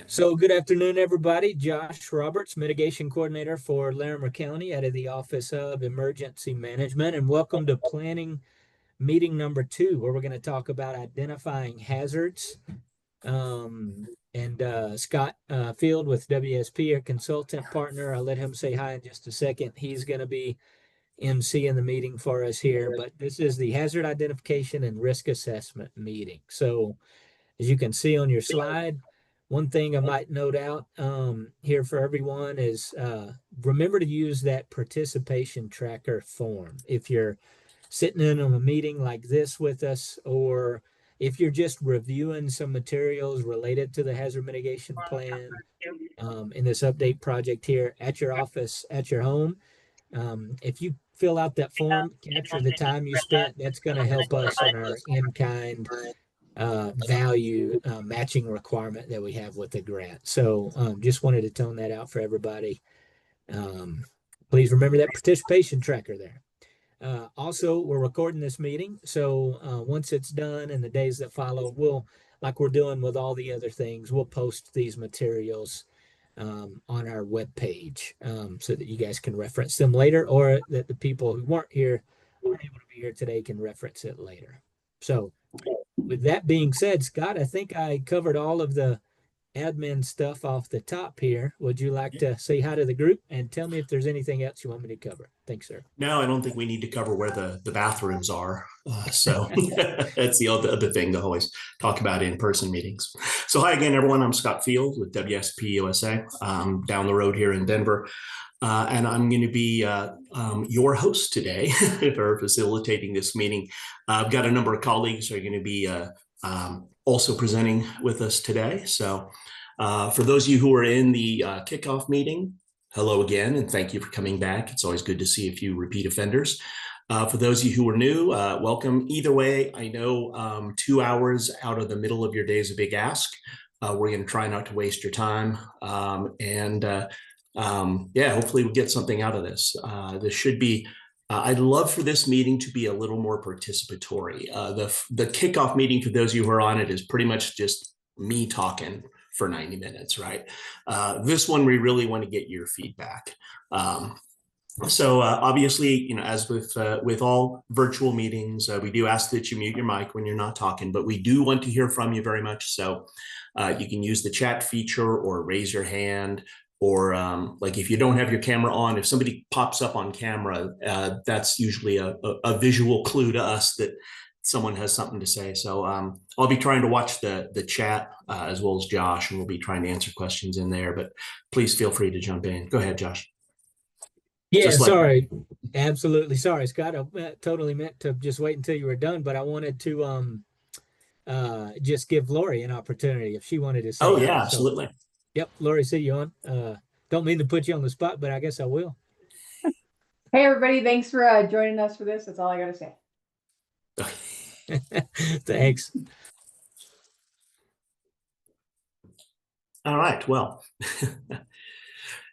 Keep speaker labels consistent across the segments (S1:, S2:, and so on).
S1: So good afternoon, everybody. Josh Roberts, Mitigation Coordinator for Larimer County out of the Office of Emergency Management, and welcome to Planning Meeting number 2, where we're going to talk about identifying hazards. Scott Field with WSP, our consultant partner, I'll let him say hi in just a second. He's going to be emceeing the meeting for us here, but this is the Hazard Identification and Risk Assessment meeting. So as you can see on your slide, one thing I might note out here for everyone is remember to use that participation tracker form. If you're sitting in on a meeting like this with us, or if you're just reviewing some materials related to the hazard mitigation plan in this update project here at your office, at your home, if you fill out that form, capture the time you spent, that's going to help us in our in-kind value matching requirement that we have with the grant. So just wanted to tone that out for everybody. Please remember that participation tracker there. Also, we're recording this meeting. So once it's done and the days that follow, we'll, like we're doing with all the other things, we'll post these materials on our webpage so that you guys can reference them later, or that the people who aren't able to be here today can reference it later. So with that being said, Scott, I think I covered all of the admin stuff off the top here. Would you like to say hi to the group and tell me if there's anything else you want me to cover? Thanks, sir.
S2: No, I don't think we need to cover where the bathrooms are. So that's the other thing to always talk about in person meetings. So hi again, everyone. I'm Scott Field with WSP USA down the road here in Denver. And I'm going to be your host today for facilitating this meeting. I've got a number of colleagues who are going to be also presenting with us today. So for those of you who are in the kickoff meeting, hello again, and thank you for coming back. It's always good to see a few repeat offenders. For those of you who are new, welcome. Either way, I know 2 hours out of the middle of your day is a big ask. We're going to try not to waste your time. Yeah, hopefully we get something out of this. This should be, I'd love for this meeting to be a little more participatory. The kickoff meeting, for those of you who are on it, is pretty much just me talking for 90 minutes, right? This one, we really want to get your feedback. Obviously, you know, as with all virtual meetings, we do ask that you mute your mic when you're not talking, but we do want to hear from you very much. So you can use the chat feature or raise your hand, or like if you don't have your camera on, if somebody pops up on camera, that's usually a visual clue to us that someone has something to say. So I'll be trying to watch the chat as well as Josh, and we'll be trying to answer questions in there, but please feel free to jump in. Go ahead, Josh.
S1: Yeah, sorry. Absolutely. Sorry, Scott. I totally meant to just wait until you were done, but I wanted to just give Lori an opportunity if she wanted to say.
S2: Oh, yeah, absolutely.
S1: So, yep, Lori, see you on. Don't mean to put you on the spot, but I guess I will.
S3: Hey, everybody. Thanks for joining us for this. That's all I got to say.
S1: Thanks.
S2: All right. Well,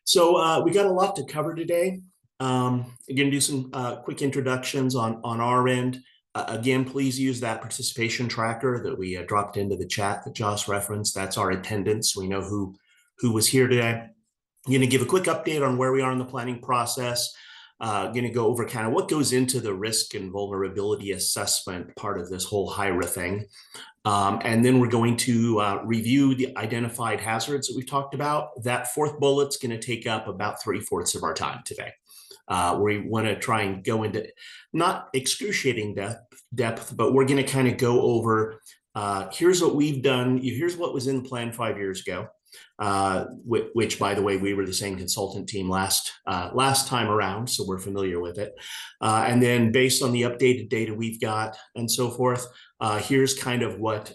S2: so we got a lot to cover today. We're going to do some quick introductions on our end. Again, please use that participation tracker that we dropped into the chat that Josh referenced. That's our attendance. We know who was here today. I'm going to give a quick update on where we are in the planning process. Going to go over kind of what goes into the risk and vulnerability assessment part of this whole HIRA thing. And then we're going to review the identified hazards that we've talked about. That fourth bullet's going to take up about 3/4 of our time today. We want to try and go into not excruciating depth, but we're going to kind of go over, here's what we've done. Here's what was in the plan 5 years ago, which, by the way, we were the same consultant team last time around, so we're familiar with it. And then based on the updated data we've got and so forth, here's kind of what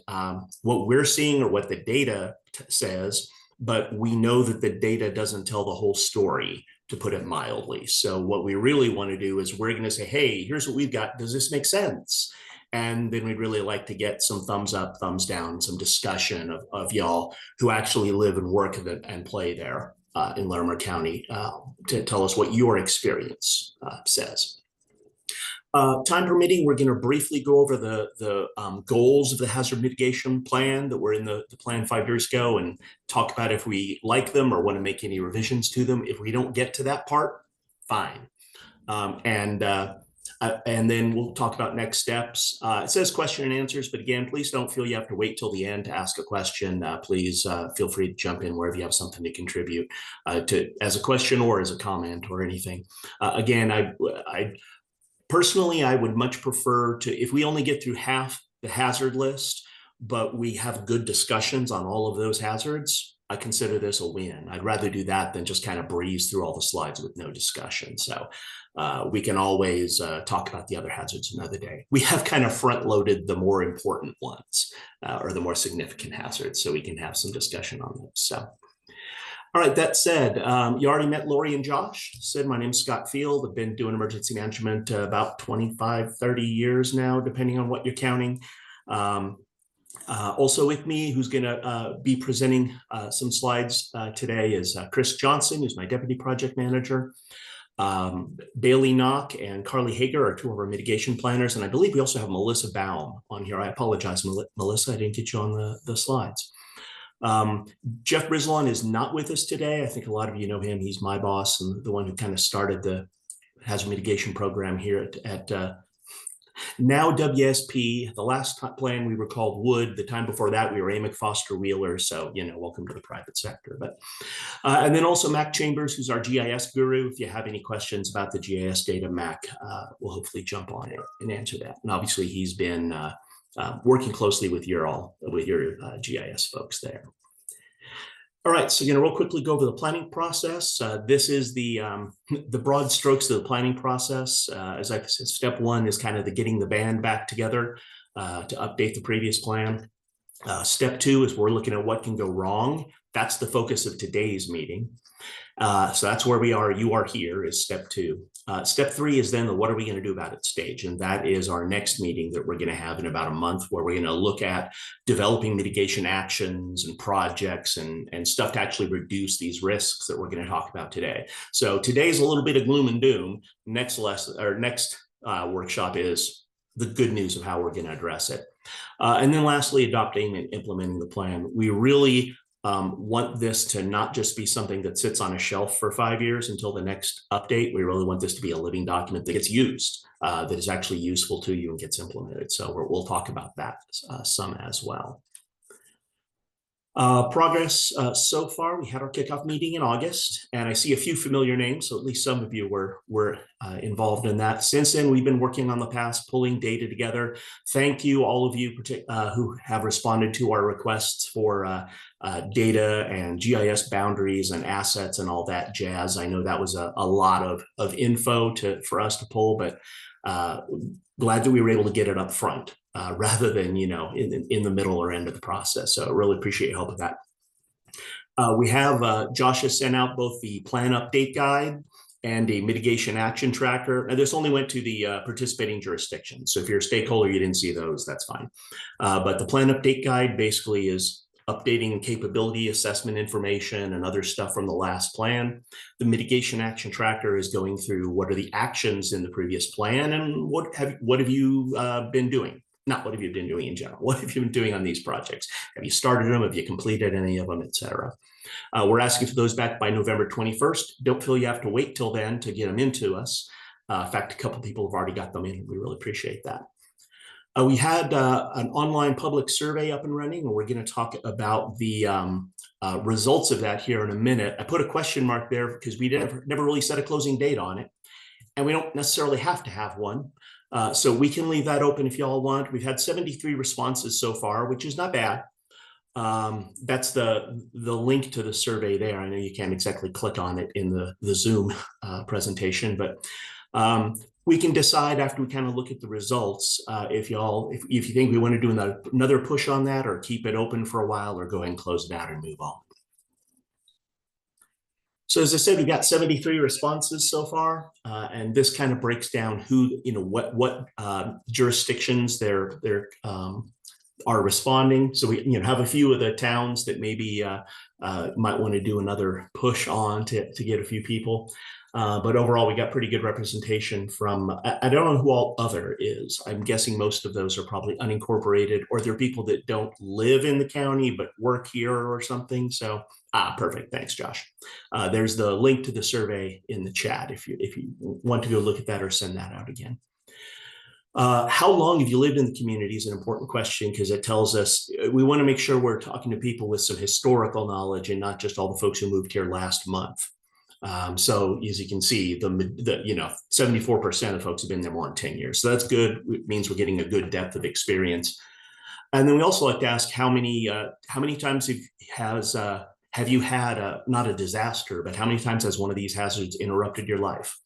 S2: we're seeing or what the data says, but we know that the data doesn't tell the whole story, to put it mildly. So what we really want to do is we're going to say, hey, here's what we've got. Does this make sense? And then we'd really like to get some thumbs up, thumbs down, some discussion of y'all who actually live and work and play there in Larimer County to tell us what your experience says. Time permitting, we're going to briefly go over the goals of the hazard mitigation plan that were in the plan 5 years ago and talk about if we like them or want to make any revisions to them. If we don't get to that part, fine. And then we'll talk about next steps. It says question and answers, but again, please don't feel you have to wait till the end to ask a question. Please feel free to jump in wherever you have something to contribute as a question or as a comment or anything. Again, personally, I would much prefer to, if we only get through half the hazard list, but we have good discussions on all of those hazards, I consider this a win. I'd rather do that than just kind of breeze through all the slides with no discussion. So we can always talk about the other hazards another day. We have kind of front loaded the more important ones or the more significant hazards, so we can have some discussion on those. So. All right, that said, you already met Lori and Josh. Said, my name's Scott Field. I've been doing emergency management about 25, 30 years now, depending on what you're counting. Also with me, who's gonna be presenting some slides today is Chris Johnson, who's my deputy project manager. Bailey Knock and Carly Hager are two of our mitigation planners. And I believe we also have Melissa Baum on here. I apologize, Melissa, I didn't get you on the slides. Jeff Brislon is not with us today. I think a lot of you know him. He's my boss and the one who kind of started the hazard mitigation program here at now WSP. The last plan we were called Wood. The time before that we were Amick Foster Wheeler. So, you know, welcome to the private sector. But and then also Mac Chambers, who's our GIS guru. If you have any questions about the GIS data, Mac will hopefully jump on it and answer that. And obviously he's been working closely with your GIS folks there. All right, so real quickly go over the planning process. This is the broad strokes of the planning process. As I said, step one is kind of the getting the band back together to update the previous plan. Step two is we're looking at what can go wrong. That's the focus of today's meeting. So that's where we are. You are here is step two. Step three is then the what are we going to do about it stage. And that is our next meeting that we're going to have in about a month, where we're going to look at developing mitigation actions and projects and stuff to actually reduce these risks that we're going to talk about today. So today's a little bit of gloom and doom. Next lesson or next workshop is the good news of how we're going to address it. And then lastly, adopting and implementing the plan. We really want this to not just be something that sits on a shelf for 5 years until the next update. We really want this to be a living document that gets used, that is actually useful to you and gets implemented. So we'll talk about that some as well. Progress so far, we had our kickoff meeting in August, and I see a few familiar names, so at least some of you were involved in that. Since then, we've been working on the past, pulling data together. Thank you, all of you who have responded to our requests for data and GIS boundaries and assets and all that jazz. I know that was a lot of info for us to pull, but glad that we were able to get it up front. Rather than, in the middle or end of the process. So I really appreciate your help with that. We have, Josh has sent out both the plan update guide and a mitigation action tracker. And this only went to the participating jurisdictions. So if you're a stakeholder, you didn't see those, that's fine. But the plan update guide basically is updating capability assessment information and other stuff from the last plan. The mitigation action tracker is going through what are the actions in the previous plan and what have you been doing? Not what have you been doing in general. What have you been doing on these projects? Have you started them? Have you completed any of them, et cetera? We're asking for those back by November 21st. Don't feel you have to wait till then to get them into us. In fact, a couple of people have already got them in. We really appreciate that. We had an online public survey up and running, and we're going to talk about the results of that here in a minute. I put a question mark there because we never really set a closing date on it, and we don't necessarily have to have one. So we can leave that open if y'all want. We've had 73 responses so far, which is not bad. That's the link to the survey there. I know you can't exactly click on it in the Zoom presentation, but we can decide after we kind of look at the results if you think we want to do another push on that or keep it open for a while or go ahead and close it out and move on. So as I said, we've got 73 responses so far, and this kind of breaks down who, what jurisdictions they're are responding. So we have a few of the towns that maybe might want to do another push on to get a few people. But overall, we got pretty good representation from, I don't know who all other is. I'm guessing most of those are probably unincorporated, or they're people that don't live in the county but work here or something. So, perfect. Thanks, Josh. There's the link to the survey in the chat if you want to go look at that or send that out again. How long have you lived in the community is an important question because it tells us we want to make sure we're talking to people with some historical knowledge and not just all the folks who moved here last month. So as you can see, the 74% of folks have been there more than 10 years. So that's good. It means we're getting a good depth of experience. And then we also like to ask how many times have you had not a disaster, but how many times has one of these hazards interrupted your life?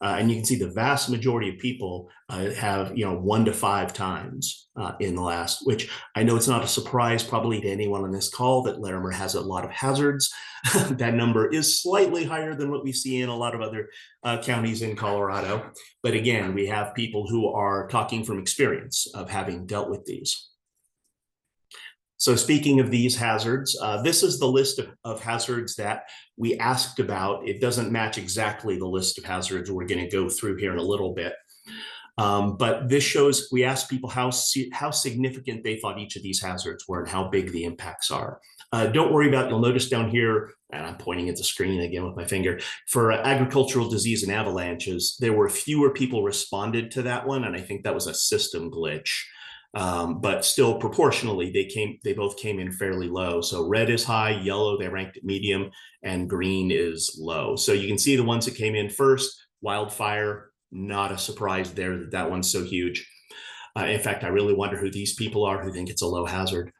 S2: And you can see the vast majority of people have 1 to 5 times in the last, which I know it's not a surprise probably to anyone on this call that Larimer has a lot of hazards. That number is slightly higher than what we see in a lot of other counties in Colorado. But again, we have people who are talking from experience of having dealt with these. So speaking of these hazards, this is the list of hazards that we asked about. It doesn't match exactly the list of hazards we're going to go through here in a little bit. But this shows, we asked people how significant they thought each of these hazards were and how big the impacts are. Don't worry about, you'll notice down here, and I'm pointing at the screen again with my finger, for agricultural disease and avalanches, there were fewer people responded to that one, and I think that was a system glitch. But still proportionally, they both came in fairly low. So red is high, yellow, they ranked at medium, and green is low. So you can see the ones that came in first, wildfire, not a surprise there that one's so huge. In fact, I really wonder who these people are who think it's a low hazard.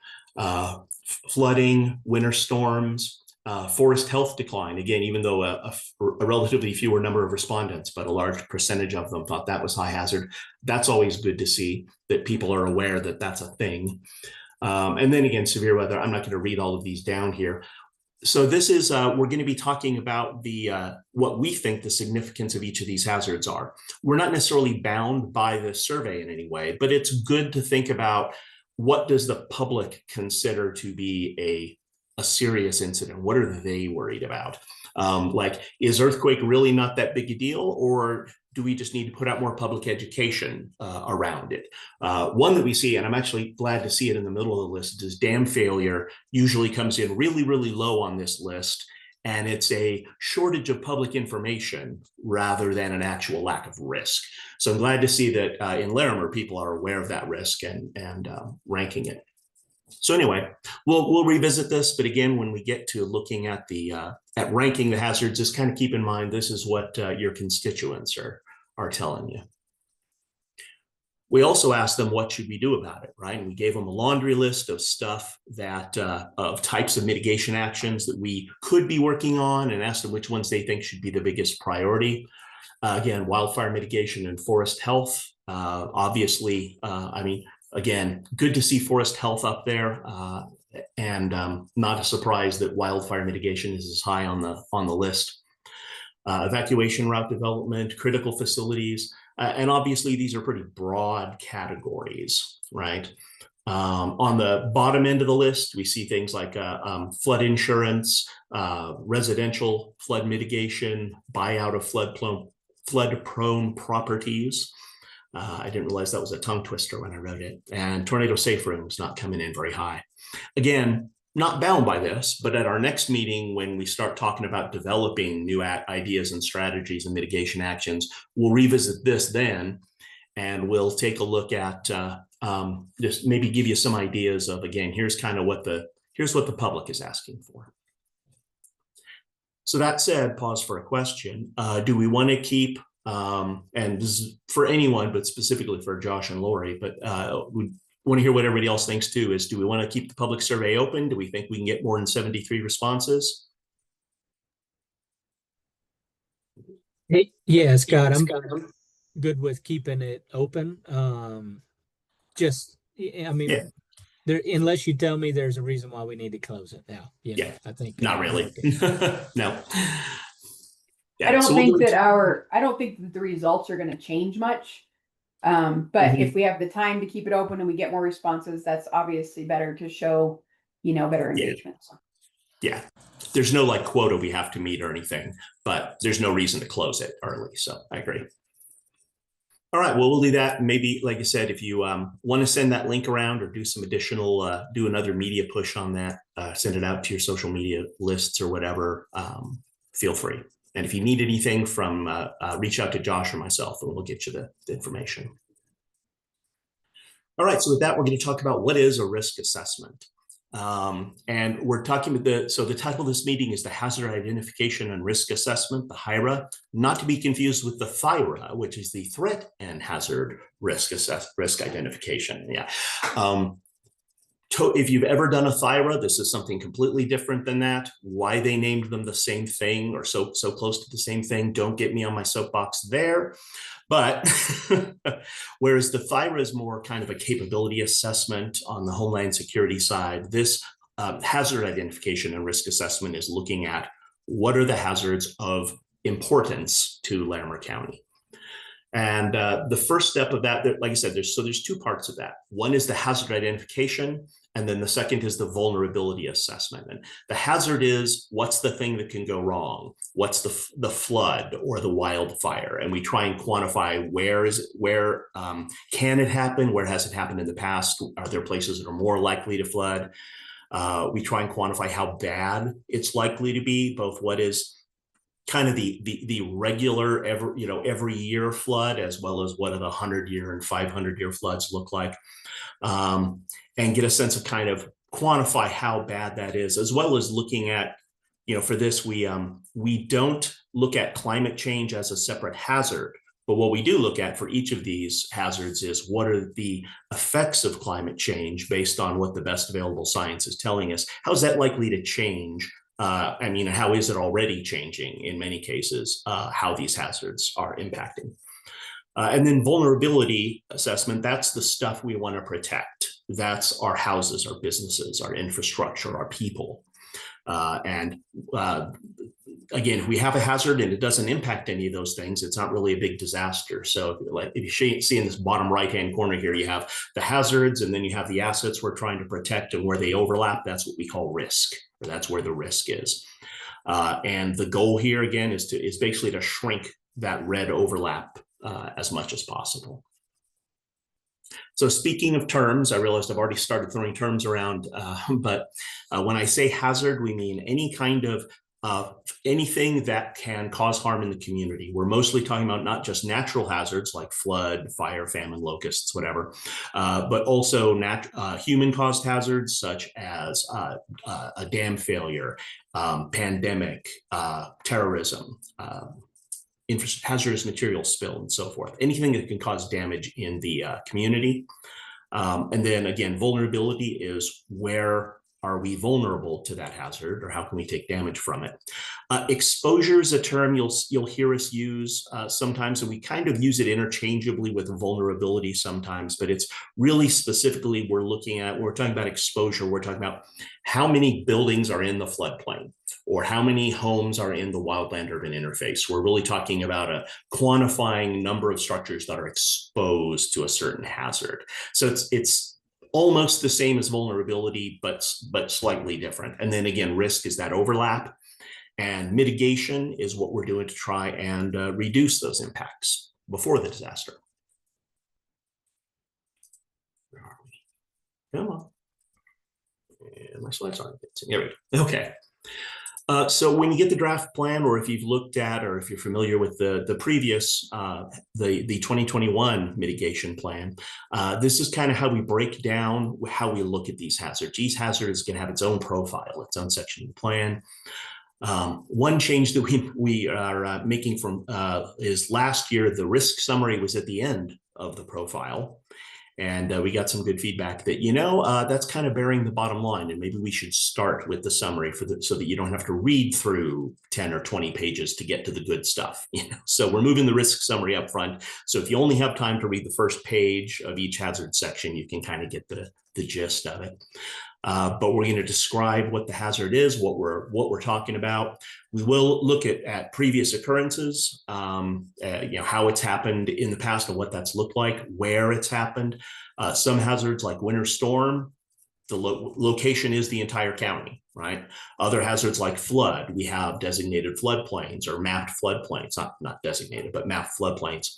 S2: Flooding, winter storms, forest health decline. Again, even though a relatively fewer number of respondents, but a large percentage of them thought that was high hazard. That's always good to see that people are aware that that's a thing. And then again, severe weather. I'm not going to read all of these down here. So this is, we're going to be talking about what we think the significance of each of these hazards are. We're not necessarily bound by the survey in any way, but it's good to think about what does the public consider to be a serious incident? What are they worried about? Like, is earthquake really not that big a deal, or do we just need to put out more public education around it? One that we see, and I'm actually glad to see it in the middle of the list, is dam failure usually comes in really, really low on this list. And it's a shortage of public information rather than an actual lack of risk. So I'm glad to see that in Larimer, people are aware of that risk and ranking it. So anyway, we'll revisit this, but again, when we get to looking at at ranking the hazards, just kind of keep in mind this is what your constituents are telling you. We also asked them what should we do about it, right? And we gave them a laundry list of stuff that of types of mitigation actions that we could be working on, and asked them which ones they think should be the biggest priority. Again, wildfire mitigation and forest health. Obviously, I mean, again, good to see forest health up there, and not a surprise that wildfire mitigation is as high on the list. Evacuation route development, critical facilities, and obviously these are pretty broad categories, right? On the bottom end of the list, we see things like flood insurance, residential flood mitigation, buyout of flood-prone properties. I didn't realize that was a tongue twister when I wrote it. And tornado safe rooms not coming in very high. Again, not bound by this, but at our next meeting, when we start talking about developing new ideas and strategies and mitigation actions, we'll revisit this then, and we'll take a look at just maybe give you some ideas of, again, here's kind of what the public is asking for. So that said, pause for a question. Do we want to keep, and this is for anyone, but specifically for Josh and Lori, but we want to hear what everybody else thinks too, is do we want to keep the public survey open? Do we think we can get more than 73 responses?
S1: Hey, yeah, Scott, I'm good with keeping it open. Just, I mean,
S2: Yeah.
S1: there, unless you tell me there's a reason why we need to close it now.
S2: Yeah,
S1: I think
S2: not really. No. Yeah,
S3: I don't think that the results are going to change much. But if we have the time to keep it open and we get more responses, that's obviously better to show, better engagement.
S2: Yeah. There's no like quota we have to meet or anything, but there's no reason to close it early. So I agree. All right, well, we'll do that. Maybe, like I said, if you want to send that link around or do some additional, do another media push on that, send it out to your social media lists or whatever, feel free. And if you need anything from, reach out to Josh or myself and we'll get you the information. All right, so with that, we're going to talk about what is a risk assessment. And we're talking about so the title of this meeting is the Hazard Identification and Risk Assessment, the HIRA, not to be confused with the THIRA, which is the Threat and Hazard Risk Identification. Yeah. If you've ever done a THIRA, this is something completely different than that. Why they named them the same thing or so close to the same thing, don't get me on my soapbox there. But whereas the THIRA is more kind of a capability assessment on the Homeland Security side, this hazard identification and risk assessment is looking at what are the hazards of importance to Larimer County. And the first step of that, like I said, there's two parts of that. One is the hazard identification, and then the second is the vulnerability assessment. And the hazard is what's the thing that can go wrong? What's the flood or the wildfire? And we try and quantify where can it happen? Where has it happened in the past? Are there places that are more likely to flood? We try and quantify how bad it's likely to be, both what is kind of the regular every year flood, as well as what are the 100-year and 500-year floods look like, and get a sense of kind of quantify how bad that is, as well as looking at, for this, we don't look at climate change as a separate hazard, but what we do look at for each of these hazards is what are the effects of climate change based on what the best available science is telling us. How is that likely to change? How is it already changing in many cases, how these hazards are impacting? And then vulnerability assessment, that's the stuff we want to protect. That's our houses, our businesses, our infrastructure, our people. Again, if we have a hazard and it doesn't impact any of those things, it's not really a big disaster. So if you see in this bottom right-hand corner here, you have the hazards and then you have the assets we're trying to protect, and where they overlap, that's what we call risk, or that's where the risk is. And the goal here again is basically to shrink that red overlap as much as possible. So speaking of terms, I realized I've already started throwing terms around, but when I say hazard, we mean any kind of anything that can cause harm in the community. We're mostly talking about not just natural hazards like flood, fire, famine, locusts, whatever, but also human-caused hazards such as a dam failure, pandemic, terrorism, hazardous material spill, and so forth. Anything that can cause damage in the community. And then again, vulnerability is where are we vulnerable to that hazard, or how can we take damage from it? Exposure is a term you'll hear us use sometimes, and we kind of use it interchangeably with vulnerability sometimes, but it's really specifically we're talking about exposure, we're talking about how many buildings are in the floodplain, or how many homes are in the wildland urban interface. We're really talking about a quantifying number of structures that are exposed to a certain hazard. So it's almost the same as vulnerability, but slightly different. And then again, risk is that overlap, and mitigation is what we're doing to try and reduce those impacts before the disaster. Where are we? Come on. And my slides aren't fixing. Here we go. Okay. So when you get the draft plan, or if you've looked at, or if you're familiar with the previous, the 2021 mitigation plan, this is kind of how we break down how we look at these hazards. Each hazard is going to have its own profile, its own section of the plan. One change that we are making from is last year, the risk summary was at the end of the profile. And we got some good feedback that, that's kind of bearing the bottom line. And maybe we should start with the summary so that you don't have to read through 10 or 20 pages to get to the good stuff. So we're moving the risk summary up front. So if you only have time to read the first page of each hazard section, you can kind of get the gist of it. but we're going to describe what the hazard is, what we're talking about. We will look at previous occurrences, how it's happened in the past and what that's looked like, where it's happened. Some hazards like winter storm, the location is the entire county, right? Other hazards like flood, we have designated floodplains or mapped floodplains, not designated, but mapped floodplains.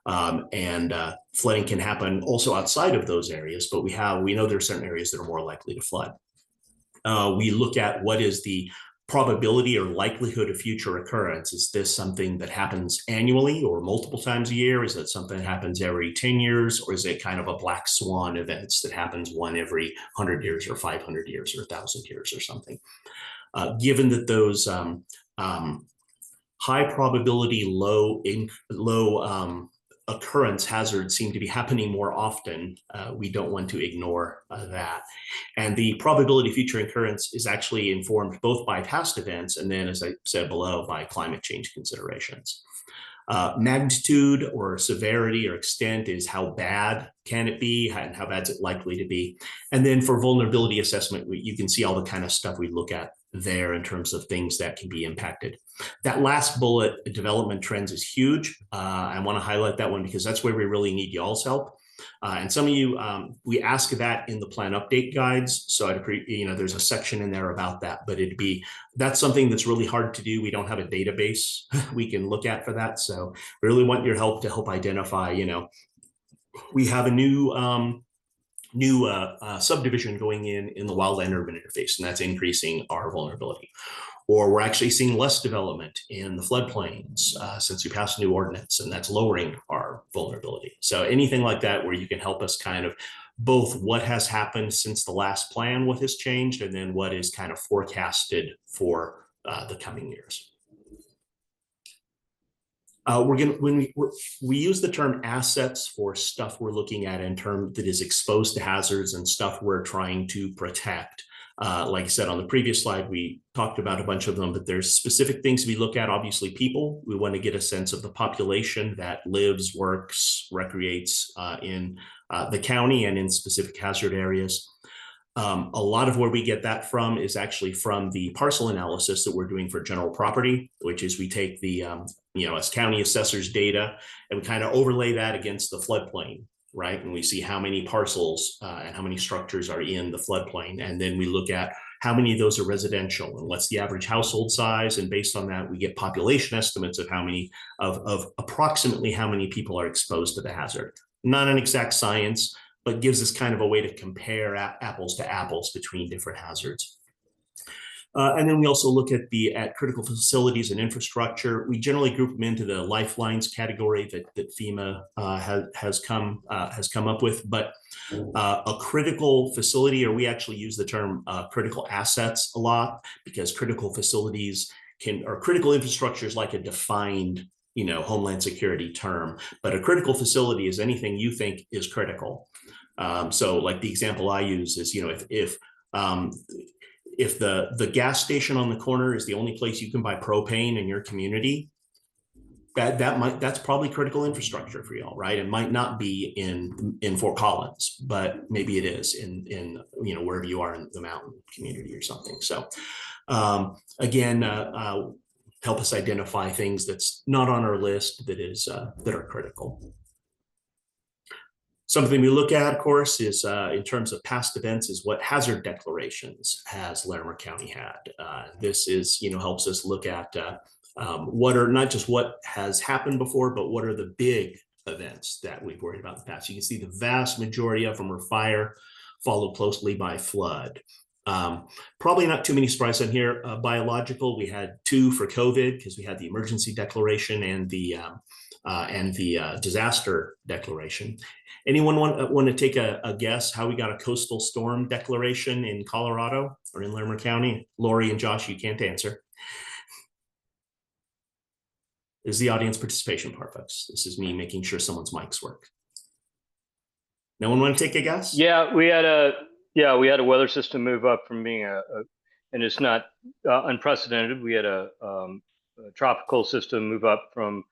S2: Flooding can happen also outside of those areas, but we know there are certain areas that are more likely to flood. We look at what is the probability or likelihood of future occurrence. Is this something that happens annually or multiple times a year? Is it something that happens every 10 years? Or is it kind of a black swan events that happens one every 100 years or 500 years or 1,000 years or something? Given that those high probability, low occurrence hazards seem to be happening more often, we don't want to ignore that. And the probability of future occurrence is actually informed both by past events and then, as I said below, by climate change considerations. Magnitude or severity or extent is how bad can it be and how bad is it likely to be. And then for vulnerability assessment, you can see all the kind of stuff we look at there in terms of things that can be impacted. That last bullet, development trends, is huge. I want to highlight that one because that's where we really need y'all's help. And some of you, we ask that in the plan update guides. So there's a section in there about that, but that's something that's really hard to do. We don't have a database we can look at for that. So we really want your help to help identify, we have a new subdivision going in the wildland urban interface, and that's increasing our vulnerability. Or we're actually seeing less development in the floodplains since we passed a new ordinance, and that's lowering our vulnerability. So anything like that where you can help us kind of both what has happened since the last plan, what has changed, and then what is kind of forecasted for the coming years. When we use the term assets for stuff we're looking at in term that is exposed to hazards and stuff we're trying to protect. Like I said on the previous slide, we talked about a bunch of them, but there's specific things we look at. Obviously, people. We want to get a sense of the population that lives, works, recreates in the county and in specific hazard areas. A lot of where we get that from is actually from the parcel analysis that we're doing for general property, which is we take the, as county assessors data and we kind of overlay that against the floodplain, right? And we see how many parcels and how many structures are in the floodplain. And then we look at how many of those are residential and what's the average household size. And based on that, we get population estimates of of approximately how many people are exposed to the hazard. Not an exact science, but gives us kind of a way to compare apples to apples between different hazards. And then we also look at critical facilities and infrastructure. We generally group them into the lifelines category that FEMA has come up with. But a critical facility, or we actually use the term critical assets a lot, because critical facilities or critical infrastructure is like a defined Homeland Security term. But a critical facility is anything you think is critical. So like the example I use is, if the gas station on the corner is the only place you can buy propane in your community, that's probably critical infrastructure for y'all, right? It might not be in Fort Collins, but maybe it is in wherever you are in the mountain community or something. So again, help us identify things that's not on our list that are critical. Something we look at, of course, is in terms of past events, is what hazard declarations has Larimer County had. This is, helps us look at what are not just what has happened before, but what are the big events that we've worried about in the past. You can see the vast majority of them are fire, followed closely by flood. Probably not too many surprises on here. Biological, we had 2 for COVID because we had the emergency declaration and the disaster declaration. Anyone want to take a guess how we got a coastal storm declaration in Colorado or in Larimer County? Lori and Josh, you can't answer. This is the audience participation part, folks. This is me making sure someone's mics work. No one want to take a guess?
S4: Yeah, we had a weather system move up from being and it's not unprecedented. We had a tropical system move up from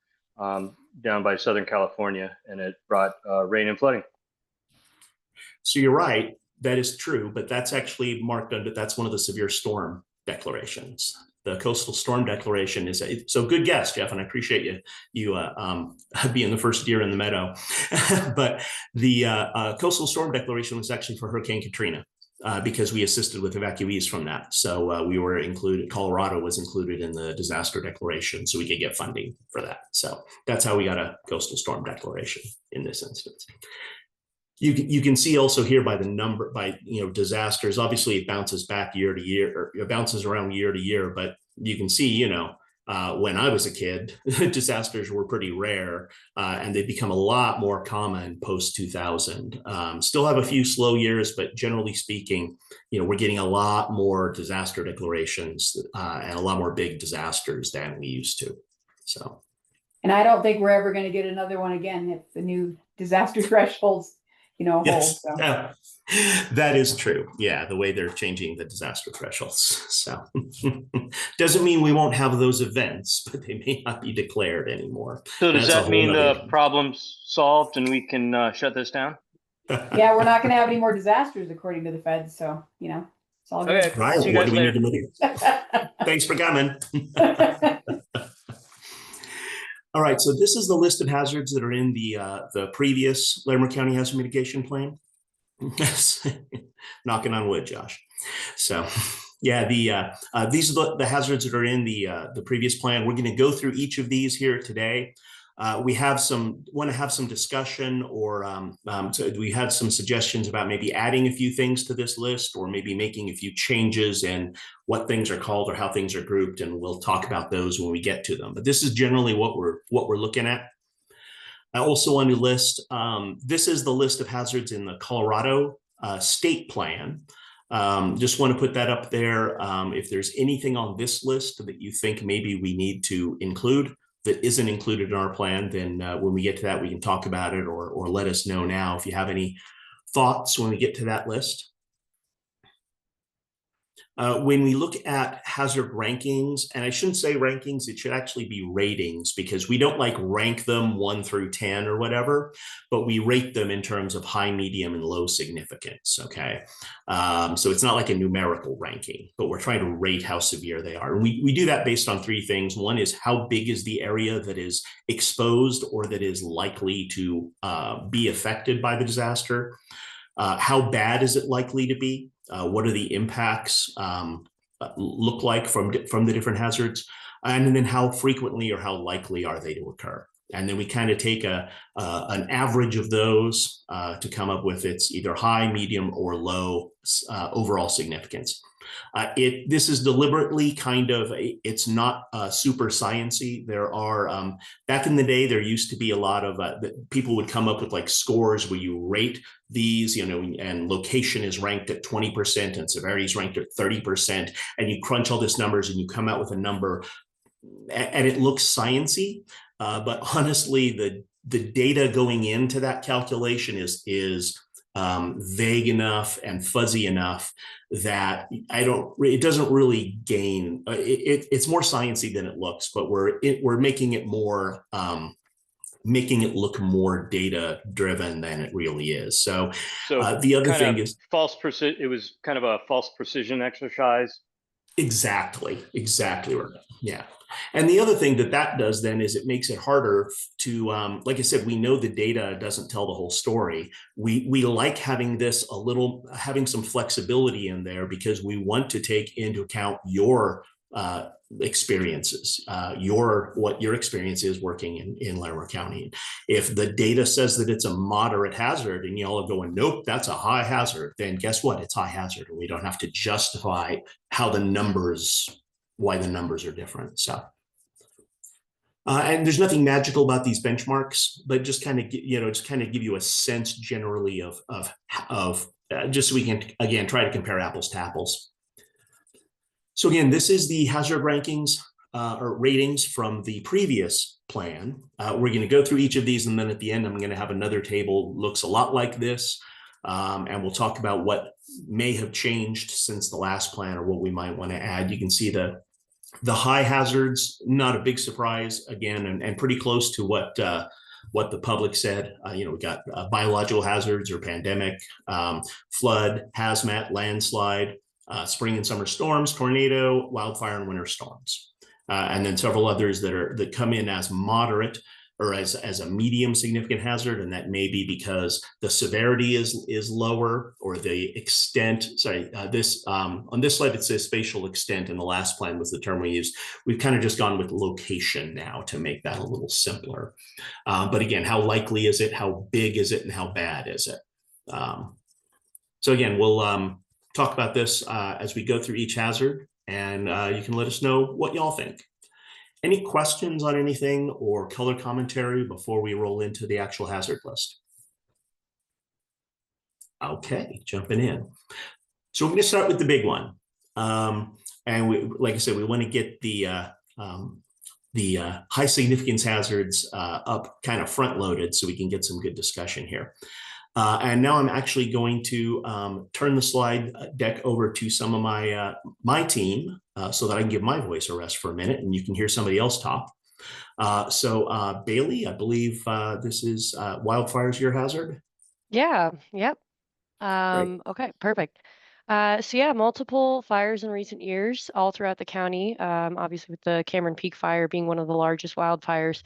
S4: down by Southern California, and it brought rain and flooding.
S2: So you're right. that is true, but that's actually marked under, that's one of the severe storm declarations. The coastal storm declaration is so good guess, Jeff, and I appreciate you being the first deer in the meadow. But the coastal storm declaration was actually for Hurricane Katrina. Because we assisted with evacuees from that. So we were included, Colorado was included in the disaster declaration so we could get funding for that. So that's how we got a coastal storm declaration in this instance. You can see also here by the number, by, disasters, obviously it bounces back year to year, or it bounces around year to year, but you can see, when I was a kid, disasters were pretty rare, and they've become a lot more common post 2000. Still have a few slow years, but generally speaking, we're getting a lot more disaster declarations and a lot more big disasters than we used to. So,
S3: And I don't think we're ever going to get another one again if the new disaster thresholds, hold.
S2: yes,
S3: So.
S2: yeah, that is true. Yeah, the way they're changing the disaster thresholds. So doesn't mean we won't have those events, but they may not be declared anymore.
S4: So does that mean the problem's solved and we can shut this down?
S3: Yeah, we're not going to have any more disasters according to the feds. So, it's all good.
S4: Okay.
S2: Right.
S4: See you
S2: What
S4: guys
S2: do we
S4: later.
S2: need to do? Thanks for coming. All right, so this is the list of hazards that are in the previous Larimer County Hazard Mitigation Plan. Knocking on wood, Josh. So, yeah, these are the hazards that are in the previous plan. We're going to go through each of these here today. We want to have some discussion, or so we had some suggestions about maybe adding a few things to this list, or maybe making a few changes in what things are called or how things are grouped, and we'll talk about those when we get to them. But this is generally what we're looking at. Also on the list, this is the list of hazards in the Colorado state plan. Just want to put that up there. If there's anything on this list that you think maybe we need to include that isn't included in our plan, then when we get to that, we can talk about it, or let us know now if you have any thoughts when we get to that list. When we look at hazard rankings, and I shouldn't say rankings, it should actually be ratings, because we don't rank them 1 through 10 or whatever, but we rate them in terms of high, medium, and low significance, okay? So it's not like a numerical ranking, but we're trying to rate how severe they are. And we do that based on 3 things. One is how big is the area that is exposed or that is likely to be affected by the disaster? How bad is it likely to be? What are the impacts look like from the different hazards? And then how frequently or how likely are they to occur? And then we kind of take an average of those to come up with its either high, medium, or low overall significance. This is deliberately it's not super sciencey. There are, back in the day, there used to be a lot of, people would come up with scores where you rate these, and location is ranked at 20% and severity is ranked at 30%. And you crunch all these numbers and you come out with a number, and it looks sciencey. But honestly, the data going into that calculation is vague enough and fuzzy enough that it doesn't really gain. It's more sciencey than it looks, but we're making it more, making it look more data driven than it really is. So the other thing is
S4: it was kind of a false precision exercise.
S2: Exactly right. Yeah. And the other thing that does then is it makes it harder to, like I said, we know the data doesn't tell the whole story. We like having having some flexibility in there, because we want to take into account your experiences, what your experience is working in Larimer County. If the data says that it's a moderate hazard and y'all are going, nope, that's a high hazard, then guess what? It's high hazard, and we don't have to justify why the numbers are different. So, and there's nothing magical about these benchmarks, but just kind of give you a sense generally of just so we can again try to compare apples to apples. So again, this is the hazard rankings or ratings from the previous plan. We're going to go through each of these, and then at the end, I'm going to have another table looks a lot like this, and we'll talk about what may have changed since the last plan or what we might want to add. You can see the high hazards, not a big surprise again, and pretty close to what what the public said. We got biological hazards or pandemic, flood, hazmat, landslide, spring and summer storms, tornado, wildfire, and winter storms. And then several others that come in as moderate or as a medium significant hazard, and that may be because the severity is lower or the extent. Sorry, on this slide it says spatial extent, and the last plan was the term we used. We've kind of just gone with location now to make that a little simpler. But again, how likely is it? How big is it? And how bad is it? So again, we'll talk about this as we go through each hazard, and you can let us know what y'all think. Any questions on anything or color commentary before we roll into the actual hazard list? Okay, jumping in. So we're going to start with the big one. And we, like I said, we want to get the high significance hazards up kind of front loaded so we can get some good discussion here. And now I'm actually going to turn the slide deck over to some of my team so that I can give my voice a rest for a minute and you can hear somebody else talk. So Bailey, I believe this is wildfires your hazard.
S5: Yeah, yep. Okay, perfect. So yeah, multiple fires in recent years all throughout the county. Obviously with the Cameron Peak Fire being one of the largest wildfires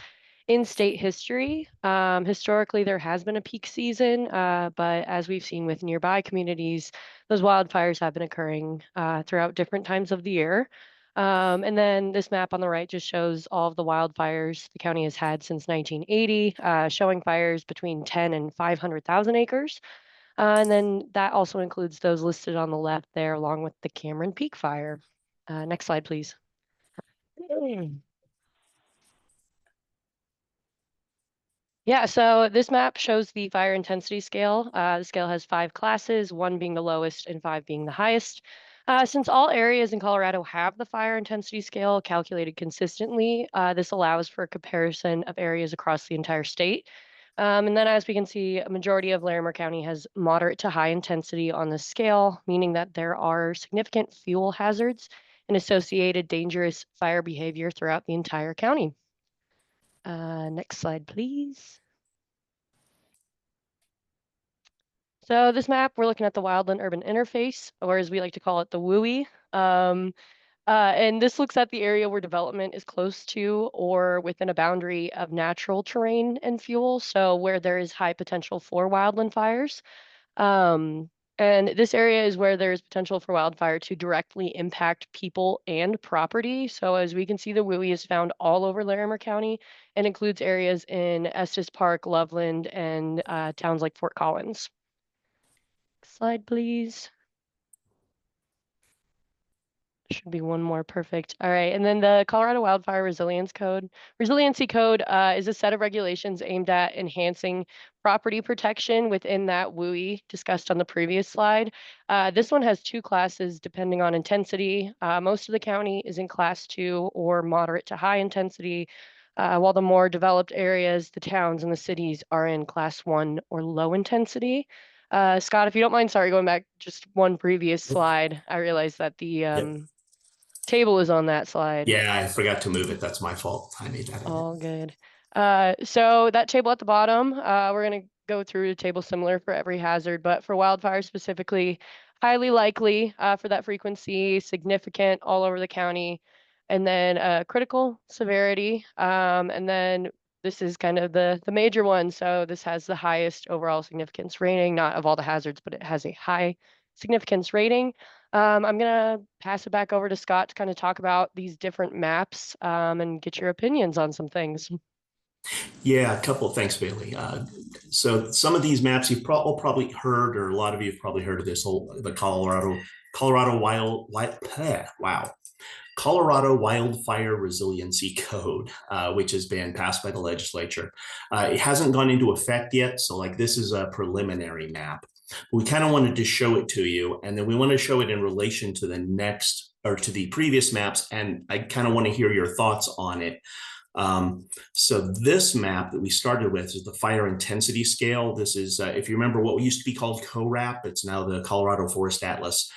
S5: in state history. Historically, there has been a peak season, but as we've seen with nearby communities, those wildfires have been occurring throughout different times of the year. And then this map on the right just shows all of the wildfires the county has had since 1980, showing fires between 10 and 500,000 acres. And then that also includes those listed on the left there, along with the Cameron Peak Fire. Next slide, please. Yeah, so this map shows the fire intensity scale. The scale has 5 classes, 1 being the lowest and 5 being the highest. Since all areas in Colorado have the fire intensity scale calculated consistently, this allows for a comparison of areas across the entire state. And then as we can see, a majority of Larimer County has moderate to high intensity on the scale, meaning that there are significant fuel hazards and associated dangerous fire behavior throughout the entire county. Next slide, please. So this map, we're looking at the wildland urban interface, or as we like to call it, the WUI. And this looks at the area where development is close to or within a boundary of natural terrain and fuel, so where there is high potential for wildland fires. And this area is where there's potential for wildfire to directly impact people and property. So as we can see, the WUI is found all over Larimer County and includes areas in Estes Park, Loveland, and towns like Fort Collins. Slide, please. Should be one more, perfect. All right, and then the Colorado Wildfire Resiliency Code is a set of regulations aimed at enhancing property protection within that WUI discussed on the previous slide. This one has 2 classes depending on intensity. Most of the county is in class 2 or moderate to high intensity, while the more developed areas, the towns and the cities are in class 1 or low intensity. Scott, if you don't mind, sorry, going back just one previous slide, I realized that the table is on that slide.
S2: Yeah, I forgot to move it. That's my fault. I made that.
S5: All good. So that table at the bottom, we're going to go through a table similar for every hazard, but for wildfire specifically, highly likely for that frequency, significant all over the county, and then critical severity. And then this is kind of the major one. So this has the highest overall significance rating, not of all the hazards, but it has a high significance rating. I'm going to pass it back over to Scott to kind of talk about these different maps and get your opinions on some things.
S2: Yeah, a couple. Thanks, Bailey. So some of these maps you've probably heard, or a lot of you have probably heard of this the Colorado Wildfire Resiliency Code, which has been passed by the legislature. It hasn't gone into effect yet, so like this is a preliminary map. We kind of wanted to show it to you, and then we want to show it in relation to the next or to the previous maps, and I kind of want to hear your thoughts on it. So this map that we started with is the fire intensity scale. This is, if you remember what used to be called CORAP, it's now the Colorado Forest Atlas,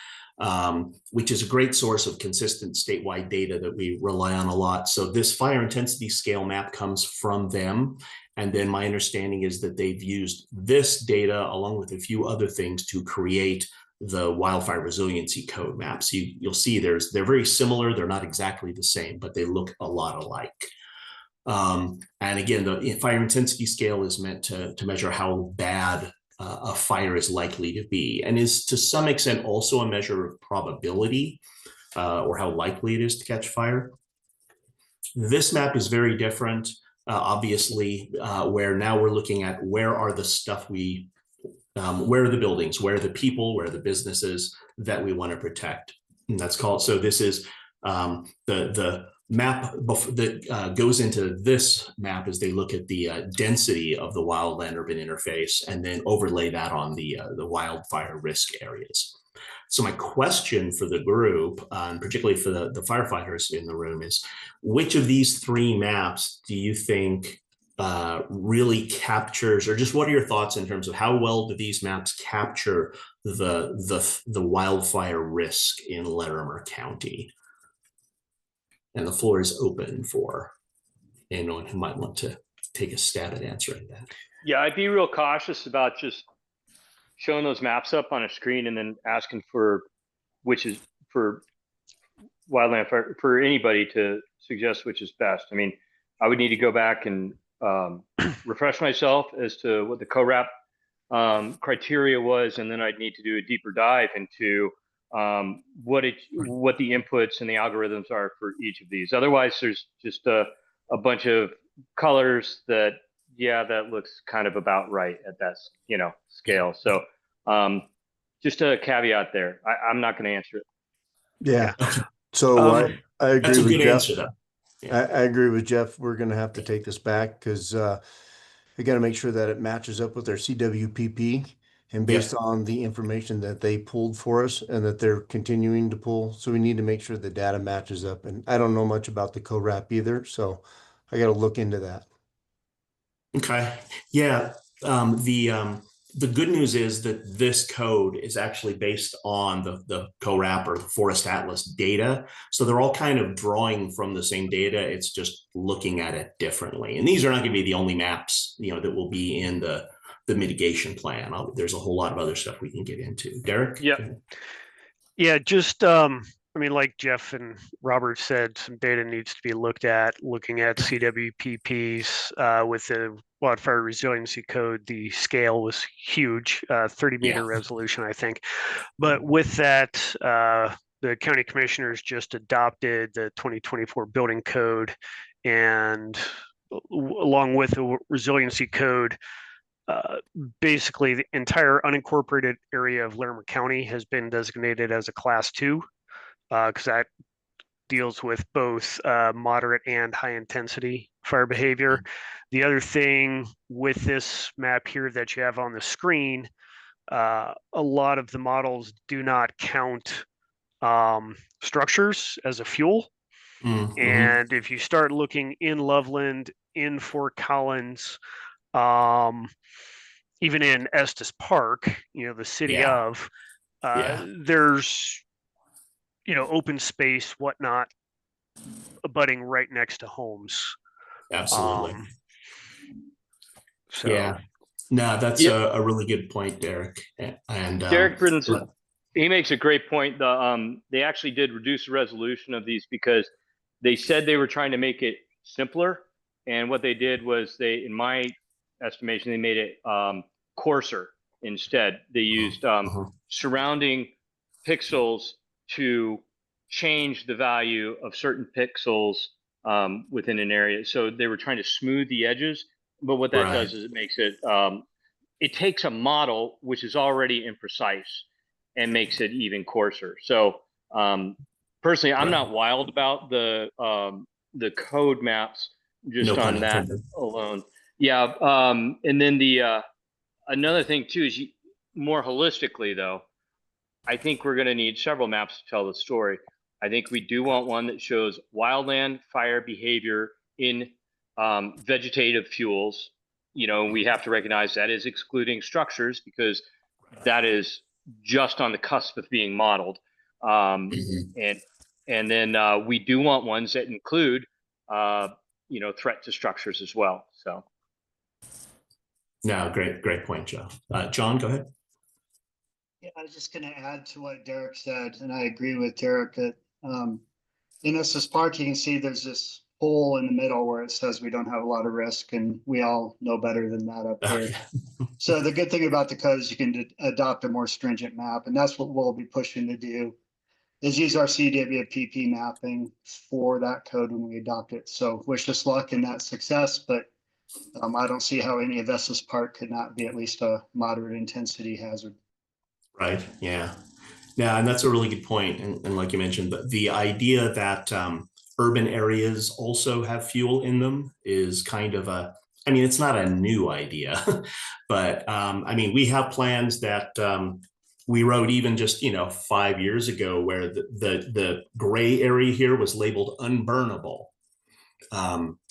S2: which is a great source of consistent statewide data that we rely on a lot. So this fire intensity scale map comes from them. And then my understanding is that they've used this data along with a few other things to create the wildfire resiliency code maps. You'll see they're very similar. They're not exactly the same, but they look a lot alike. And again, the fire intensity scale is meant to measure how bad a fire is likely to be, and is to some extent also a measure of probability or how likely it is to catch fire. This map is very different, obviously, where now we're looking at where are the stuff where are the buildings, where are the people, where are the businesses that we want to protect. And that's called, so this is the map that goes into this map as they look at the density of the wildland urban interface and then overlay that on the wildfire risk areas. So my question for the group, and particularly for the firefighters in the room, is which of these three maps do you think really captures, or just what are your thoughts in terms of how well do these maps capture the wildfire risk in Larimer County? And the floor is open for anyone who might want to take a stab at answering that.
S4: Yeah, I'd be real cautious about just showing those maps up on a screen and then asking for which is for wildland fire, for anybody to suggest which is best. I mean, I would need to go back and refresh myself as to what the CORAP criteria was, and then I'd need to do a deeper dive into what the inputs and the algorithms are for each of these. Otherwise, there's just a bunch of colors that, yeah, that looks kind of about right at that, scale. So just a caveat there. I'm not going to answer it.
S6: Yeah. So I agree
S2: That's a
S6: with
S2: good
S6: Jeff.
S2: answer, though. Yeah.
S6: I agree with Jeff. We're going to have to take this back because we got to make sure that it matches up with their CWPP and based on the information that they pulled for us and that they're continuing to pull. So we need to make sure the data matches up. And I don't know much about the CORAP either, so I got to look into that.
S2: Okay. Yeah. The good news is that this code is actually based on the CORAP or the Forest Atlas data. So they're all kind of drawing from the same data. It's just looking at it differently. And these are not going to be the only maps, that will be in the mitigation plan. There's a whole lot of other stuff we can get into. Derek?
S7: Yeah. Yeah, just like Jeff and Robert said, some data needs to be looked at, looking at CWPPs with the wildfire resiliency code. The scale was huge, 30-meter resolution, I think. But with that, the county commissioners just adopted the 2024 building code, and along with the resiliency code, basically the entire unincorporated area of Larimer County has been designated as a class 2 because that deals with both moderate and high intensity fire behavior. The other thing with this map here that you have on the screen, a lot of the models do not count structures as a fuel. And if you start looking in Loveland, in Fort Collins, even in Estes Park, the city of, there's, open space, whatnot, abutting right next to homes.
S2: Absolutely.
S7: So
S2: yeah. No, that's a really good point, Derek. And
S4: Derek he makes a great point. They actually did reduce the resolution of these because they said they were trying to make it simpler. And what they did was in my estimation, they made it coarser instead. They used surrounding pixels to change the value of certain pixels within an area. So they were trying to smooth the edges, but what that does is it makes it, it takes a model which is already imprecise and makes it even coarser. So personally, I'm not wild about the code maps just on that alone. Yeah. And then another thing too is more holistically though, I think we're going to need several maps to tell the story. I think we do want one that shows wildland fire behavior in vegetative fuels. We have to recognize that is excluding structures because that is just on the cusp of being modeled. And then we do want ones that include, threat to structures as well. So.
S2: No, great point, Joe. John, go ahead.
S8: Yeah, I was just going to add to what Derek said, and I agree with Derek that in Estes Park, you can see there's this hole in the middle where it says we don't have a lot of risk, and we all know better than that up here. So the good thing about the code is you can adopt a more stringent map, and that's what we'll be pushing to do, is use our CWPP mapping for that code when we adopt it. So wish us luck in that success, but I don't see how any of Estes Park could not be at least a moderate intensity hazard.
S2: Right. Yeah. Yeah. And that's a really good point. And like you mentioned, the idea that urban areas also have fuel in them is kind of I mean, it's not a new idea, but I mean, we have plans that we wrote even just, 5 years ago where the gray area here was labeled unburnable.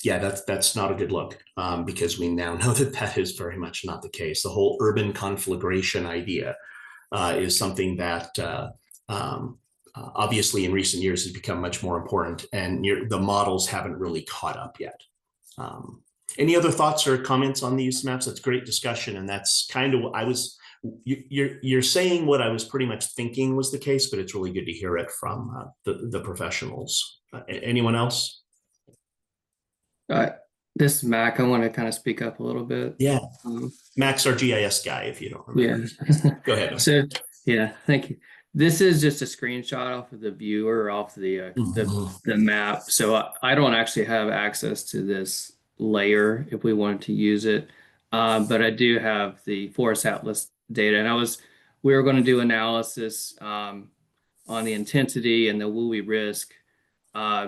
S2: Yeah, that's not a good look because we now know that is very much not the case. The whole urban conflagration idea is something that obviously in recent years has become much more important, and the models haven't really caught up yet. Any other thoughts or comments on these maps? That's great discussion, and that's kind of what I was. You're saying what I was pretty much thinking was the case, but it's really good to hear it from the professionals. Anyone else?
S9: This is Mac. I want to kind of speak up a little bit.
S2: Yeah. Mac's our GIS guy, if you don't remember.
S9: Yeah.
S2: Go ahead.
S9: So, yeah, thank you. This is just a screenshot off of the viewer, off the map. So I don't actually have access to this layer if we wanted to use it. But I do have the Forest Atlas data, and we were going to do analysis on the intensity and the WUI risk,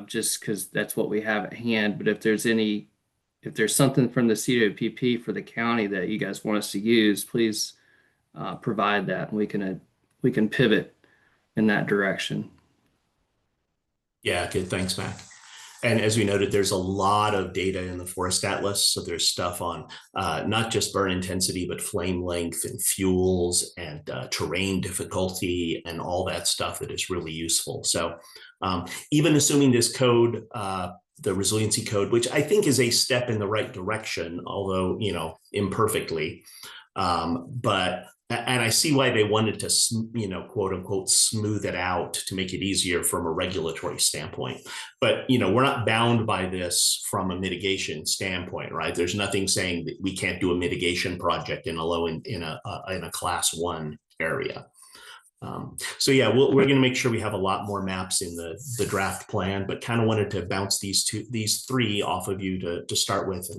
S9: just because that's what we have at hand. But if there's something from the CWPP for the county that you guys want us to use, please provide that, and we can pivot in that direction.
S2: Yeah, good. Thanks, Mac. And as we noted, there's a lot of data in the Forest Atlas. So there's stuff on not just burn intensity, but flame length and fuels and terrain difficulty and all that stuff that is really useful. So even assuming this code, the resiliency code, which I think is a step in the right direction, although, imperfectly, and I see why they wanted to, quote unquote, smooth it out to make it easier from a regulatory standpoint. But, we're not bound by this from a mitigation standpoint, right? There's nothing saying that we can't do a mitigation project in a class 1 area. So yeah, we're going to make sure we have a lot more maps in the draft plan, but kind of wanted to bounce these three off of you to start with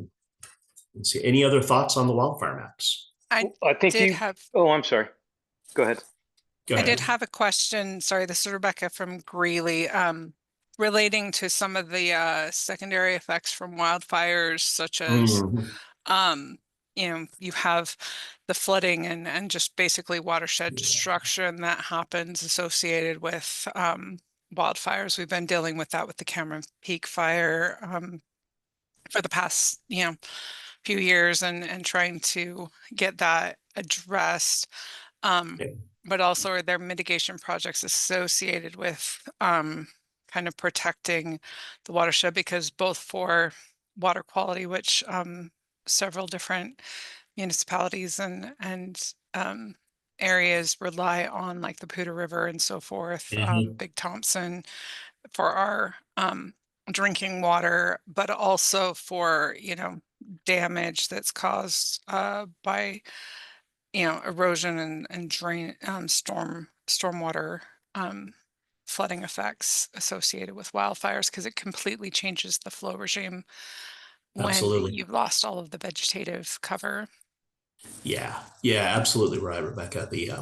S2: and see. Any other thoughts on the wildfire maps?
S4: I think
S10: did have.
S4: Oh, I'm sorry. Go ahead.
S10: I did have a question. Sorry, this is Rebecca from Greeley. Relating to some of the secondary effects from wildfires, such as you have the flooding and just basically watershed destruction that happens associated with wildfires. We've been dealing with that with the Cameron Peak fire for the past few years and trying to get that addressed. But also, are there mitigation projects associated with kind of protecting the watershed? Because both for water quality, which several different municipalities and areas rely on, like the Poudre River and so forth, Big Thompson, for our drinking water, but also for damage that's caused by erosion and drain stormwater flooding effects associated with wildfires, because it completely changes the flow regime when you've lost all of the vegetative cover.
S2: Yeah, absolutely right, Rebecca. The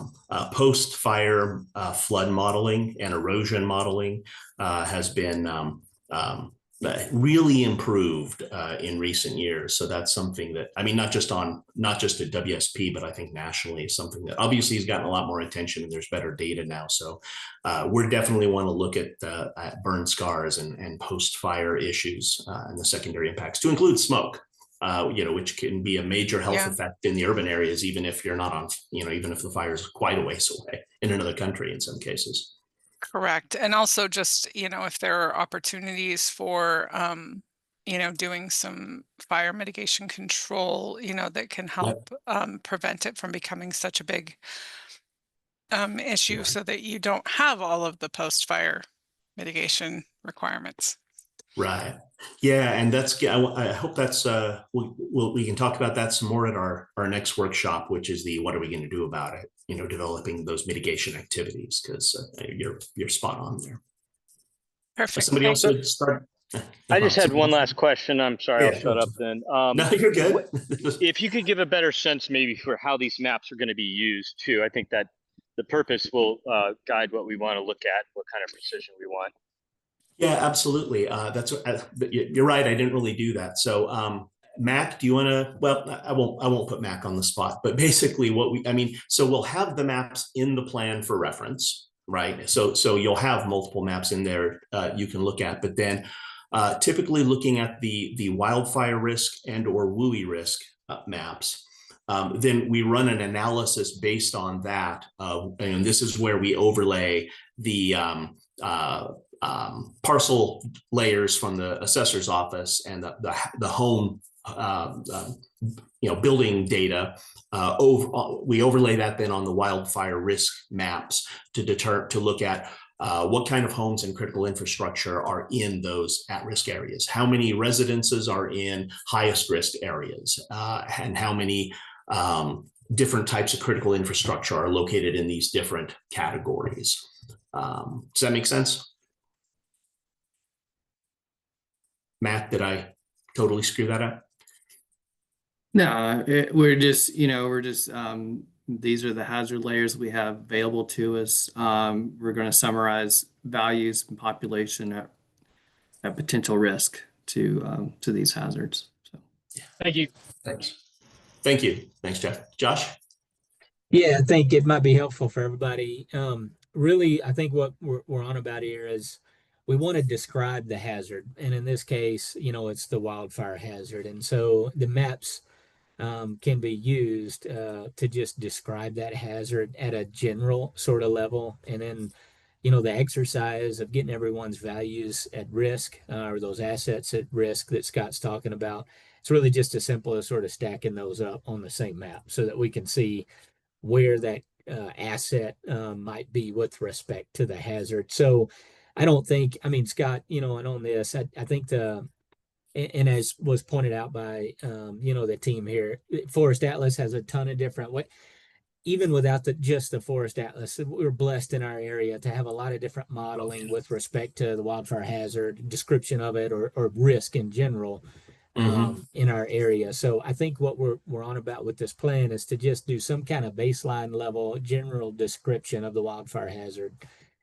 S2: post-fire flood modeling and erosion modeling has been really improved in recent years. So that's something that, I mean, not just at WSP, but I think nationally is something that obviously has gotten a lot more attention, and there's better data now. So we're definitely want to look at burn scars and post-fire issues and the secondary impacts, to include smoke, which can be a major health effect in the urban areas, even if you're not on, even if the fire is quite a ways away in another country in some cases.
S10: Correct. And also just, if there are opportunities for doing some fire mitigation control, that can help prevent it from becoming such a big issue,
S2: Right.
S10: so that you don't have all of the post-fire mitigation requirements.
S2: Right. Yeah, and that's I hope that's we can talk about that some more at our next workshop, which is the what are we going to do about it? Developing those mitigation activities, because you're spot on there.
S10: Perfect.
S2: Somebody else would start. No
S4: I just
S2: problem.
S4: had one last question. I'm sorry,
S2: Yeah,
S4: I'll shut up then.
S2: No, you're good.
S4: If you could give a better sense maybe for how these maps are going to be used too, I think that the purpose will guide what we want to look at, what kind of precision we want.
S2: Yeah, absolutely. You're right. I didn't really do that. So, Mac, do you want to? Well, I won't put Mac on the spot. But basically, so we'll have the maps in the plan for reference, right? So you'll have multiple maps in there you can look at. But then, typically looking at the wildfire risk and/or WUI risk maps. Then we run an analysis based on that, and this is where we overlay the parcel layers from the assessor's office and the home building data. We overlay that then on the wildfire risk maps to look at what kind of homes and critical infrastructure are in those at-risk areas, how many residences are in highest risk areas, and how many different types of critical infrastructure are located in these different categories. Does that make sense? Matt, did I totally screw that up?
S9: No, we're just these are the hazard layers we have available to us. We're going to summarize values and population at potential risk to these hazards. So,
S4: Thank you.
S2: Thanks. Thank you. Thanks, Jeff. Josh?
S1: Yeah, I think it might be helpful for everybody. Really, I think what we're on about here is we want to describe the hazard. And in this case, it's the wildfire hazard. And so the maps can be used to just describe that hazard at a general sort of level. And then, the exercise of getting everyone's values at risk or those assets at risk that Scott's talking about, it's really just as simple as sort of stacking those up on the same map so that we can see where that asset might be with respect to the hazard. So I don't think, Scott, and on this, I think and as was pointed out by, the team here, Forest Atlas has a ton of different, even without just the Forest Atlas, we're blessed in our area to have a lot of different modeling with respect to the wildfire hazard, description of it, or risk in general. In our area. So I think what we're on about with this plan is to just do some kind of baseline level general description of the wildfire hazard.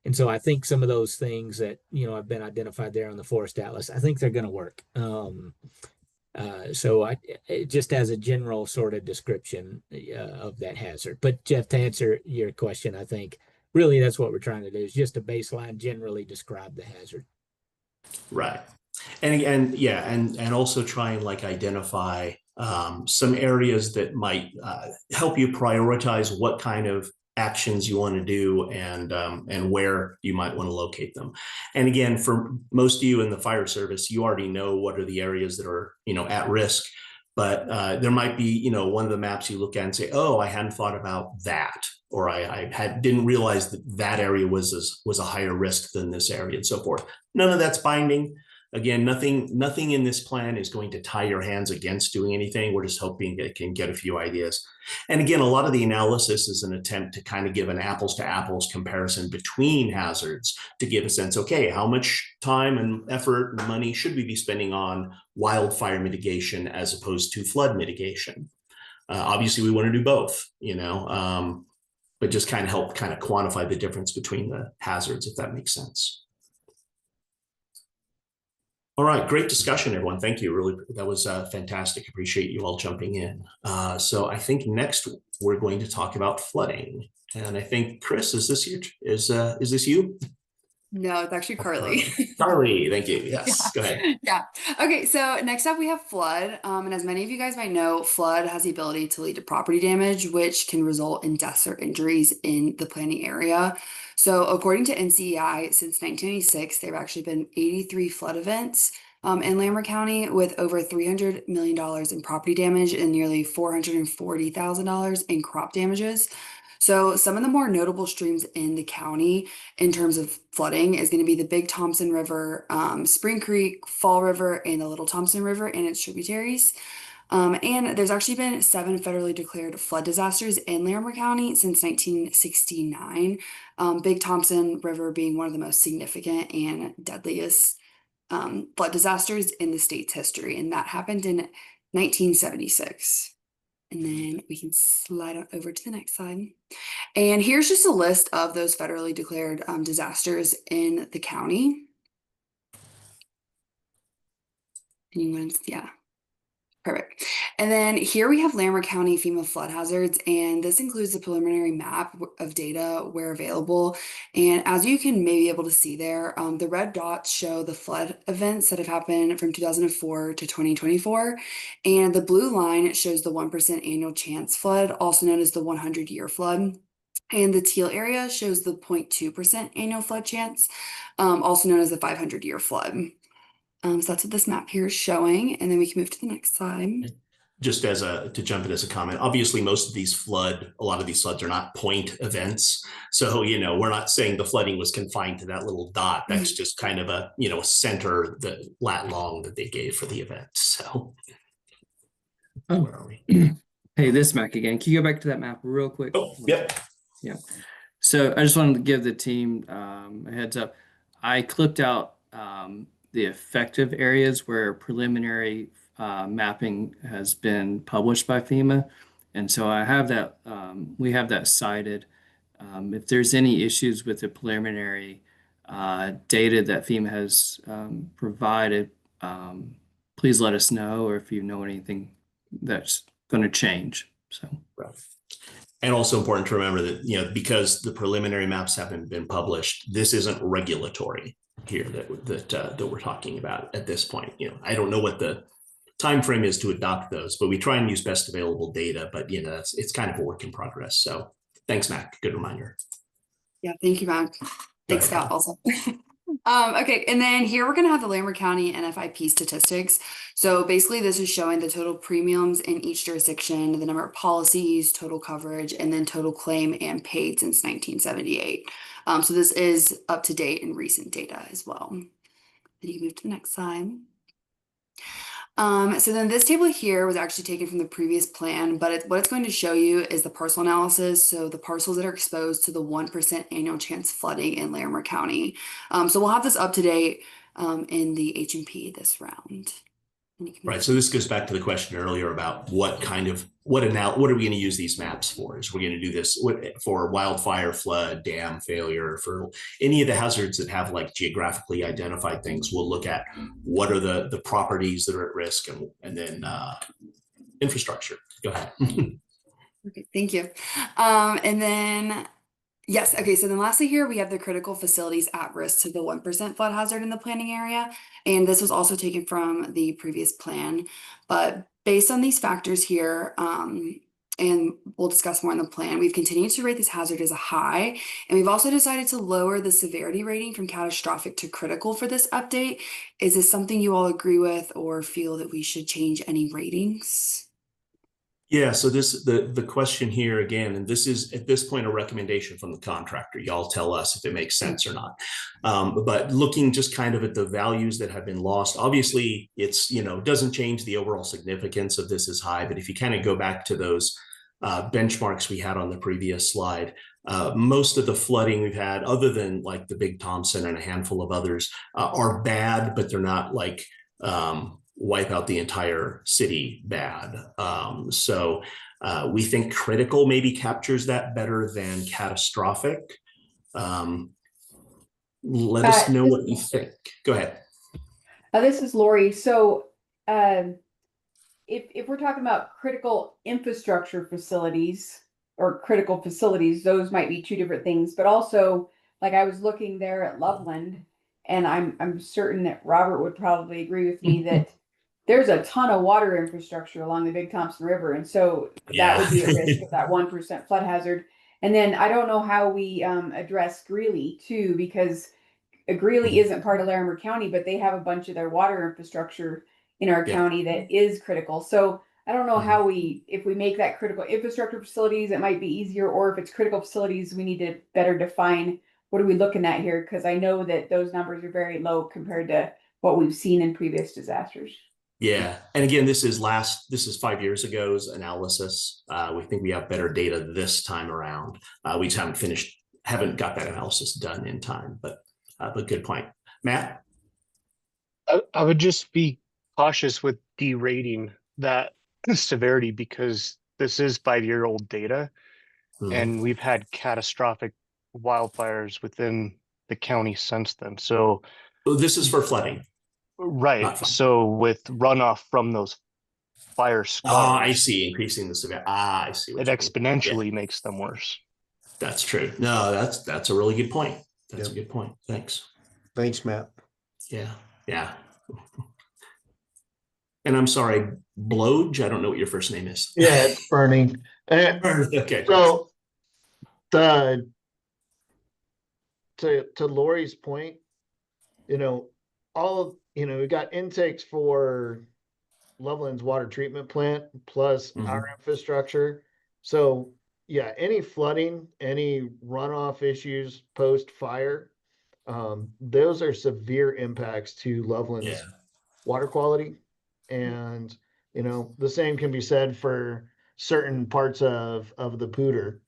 S1: And so I think some of those things that have been identified there on the Forest Atlas, I think they're going to work. So it just as a general sort of description of that hazard. But Jeff, to answer your question, I think really that's what we're trying to do is just a baseline generally describe the hazard.
S2: Right. And also try and identify some areas that might help you prioritize what kind of actions you want to do and where you might want to locate them. And again, for most of you in the fire service, you already know what are the areas that are at risk. But there might be one of the maps you look at and say, oh, I hadn't thought about that, or I didn't realize that area was a higher risk than this area, and so forth. None of that's binding. Again, nothing in this plan is going to tie your hands against doing anything. We're just hoping it can get a few ideas. And again, a lot of the analysis is an attempt to kind of give an apples to apples comparison between hazards to give a sense, okay, how much time and effort and money should we be spending on wildfire mitigation as opposed to flood mitigation? Obviously, we want to do both, but just kind of help quantify the difference between the hazards, if that makes sense. All right, great discussion, everyone. Thank you. Really, that was fantastic. Appreciate you all jumping in. So I think next we're going to talk about flooding. And I think Chris, is this you?
S11: No, it's actually Carly.
S2: Carly, thank you. Yes,
S11: Yeah.
S2: Go ahead.
S11: Yeah. Okay, so next up we have flood. And as many of you guys might know, flood has the ability to lead to property damage, which can result in deaths or injuries in the planning area. So according to NCEI, since 1986, there have actually been 83 flood events in Lamar County with over $300 million in property damage and nearly $440,000 in crop damages. So some of the more notable streams in the county in terms of flooding is going to be the Big Thompson River, Spring Creek, Fall River, and the Little Thompson River and its tributaries. And there's actually been 7 federally declared flood disasters in Larimer County since 1969. Big Thompson River being one of the most significant and deadliest flood disasters in the state's history, and that happened in 1976. And then we can slide on over to the next slide. And here's just a list of those federally declared disasters in the county. Yeah. Perfect. And then here we have Lamar County FEMA flood hazards, and this includes the preliminary map of data where available. And as you can maybe able to see there, the red dots show the flood events that have happened from 2004 to 2024. And the blue line shows the 1% annual chance flood, also known as the 100-year flood. And the teal area shows the 0.2% annual flood chance, also known as the 500-year flood. So that's what this map here is showing. And then we can move to the next slide.
S2: Just to jump in as a comment, obviously most of these a lot of these floods are not point events. So, we're not saying the flooding was confined to that little dot. That's just kind of a, center, the lat long that they gave for the event. So where are we?
S9: Hey, this Mac again. Can you go back to that map real quick?
S2: Oh, yep.
S9: Yeah. So I just wanted to give the team a heads up. I clipped out the effective areas where preliminary mapping has been published by FEMA. And so I have that, we have that cited. If there's any issues with the preliminary data that FEMA has provided, please let us know, or if you know anything that's going to change. So.
S2: Right. And also important to remember that, because the preliminary maps haven't been published, this isn't regulatory here that we're talking about at this point. I don't know what the time frame is to adopt those, but we try and use best available data, but it's kind of a work in progress. So thanks, Mac. Good reminder.
S11: Yeah, thank you, Mac. Thanks, Scott, also. Okay, and then here we're going to have the Lamar County NFIP statistics. So basically this is showing the total premiums in each jurisdiction, the number of policies, total coverage, and then total claim and paid since 1978. So this is up to date and recent data as well. Then you can move to the next slide. So then this table here was actually taken from the previous plan, but what it's going to show you is the parcel analysis. So the parcels that are exposed to the 1% annual chance flooding in Larimer County. So we'll have this up to date in the H&P this round.
S2: Right. So this goes back to the question earlier about what are we going to use these maps for? Is we're going to do this for wildfire, flood, dam failure, for any of the hazards that have like geographically identified things. We'll look at what are the properties that are at risk, and then infrastructure. Go ahead.
S11: Okay, thank you. And then yes. Okay. So then lastly here, we have the critical facilities at risk to the 1% flood hazard in the planning area. And this was also taken from the previous plan, but based on these factors here, and we'll discuss more in the plan, we've continued to rate this hazard as a high, and we've also decided to lower the severity rating from catastrophic to critical for this update. Is this something you all agree with or feel that we should change any ratings?
S2: Yeah, so the question here again, and this is at this point a recommendation from the contractor. Y'all tell us if it makes sense or not. But looking just kind of at the values that have been lost, obviously it's, doesn't change the overall significance of this as high, but if you kind of go back to those benchmarks we had on the previous slide, most of the flooding we've had, other than like the Big Thompson and a handful of others, are bad, but they're not like wipe out the entire city bad. So we think critical maybe captures that better than catastrophic. Let us know what you think. Go ahead.
S3: This is Lori. So if we're talking about critical infrastructure facilities or critical facilities, those might be two different things. But also, like I was looking there at Loveland, and I'm certain that Robert would probably agree with me that there's a ton of water infrastructure along the Big Thompson River. And so that would be at risk of that 1% flood hazard. And then I don't know how we address Greeley too, because Greeley isn't part of Larimer County, but they have a bunch of their water infrastructure in our
S2: Yeah.
S3: county that is critical. So I don't know
S2: Mhm.
S3: how if we make that critical infrastructure facilities, it might be easier, or if it's critical facilities, we need to better define what are we looking at here? Because I know that those numbers are very low compared to what we've seen in previous disasters.
S2: Yeah, and again, this is 5 years ago's analysis. We think we have better data this time around. We just haven't got that analysis done in time, but good point. Matt?
S7: I would just be cautious with derating that severity because this is 5-year-old data,
S2: Mhm.
S7: and we've had catastrophic wildfires within the county since then. So,
S2: This is for flooding.
S7: right.
S2: Not fun.
S7: So with runoff from those fire
S2: I
S7: scars,
S2: see. Increasing the severity. I see.
S7: it
S2: What you mean.
S7: exponentially makes them worse.
S2: That's true. No, that's a really good point. That's
S6: Yep.
S2: a good point. Thanks.
S6: Thanks, Matt.
S2: Yeah. And I'm sorry, Bloge. I don't know what your first name is.
S6: Yeah, it's Bernie.
S2: Okay.
S6: So the to Lori's point, we got intakes for Loveland's water treatment plant plus our infrastructure. So yeah, any flooding, any runoff issues post fire, those are severe impacts to Loveland's water quality. And the same can be said for certain parts of the Pooter,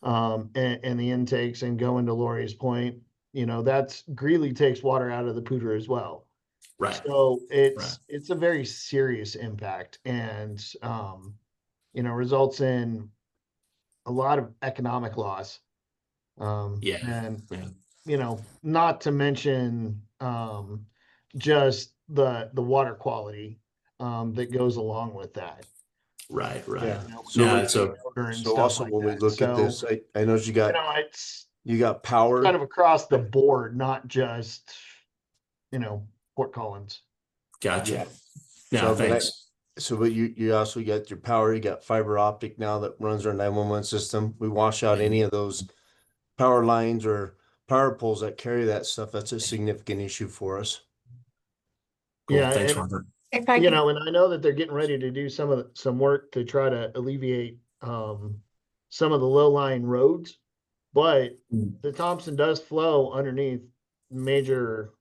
S6: and the intakes. And going to Lori's point, that's Greeley takes water out of the Pooter as well.
S2: Right.
S6: So it's a very serious impact, and results in a lot of economic loss. And not to mention just the water quality that goes along with that.
S2: Right.
S6: Yeah.
S2: So
S6: also when we look at this, I know you got power
S2: kind
S6: of across the board, not just Fort Collins.
S2: Gotcha. Yeah. Thanks.
S6: But you also got your power, you got fiber optic now that runs our 911 system. We wash out any of those power lines or power poles that carry that stuff. That's a significant issue for us.
S2: Cool. Yeah. Thanks, Robert.
S6: And I know that they're getting ready to do some work to try to alleviate some of the low-lying roads, but the Thompson does flow underneath major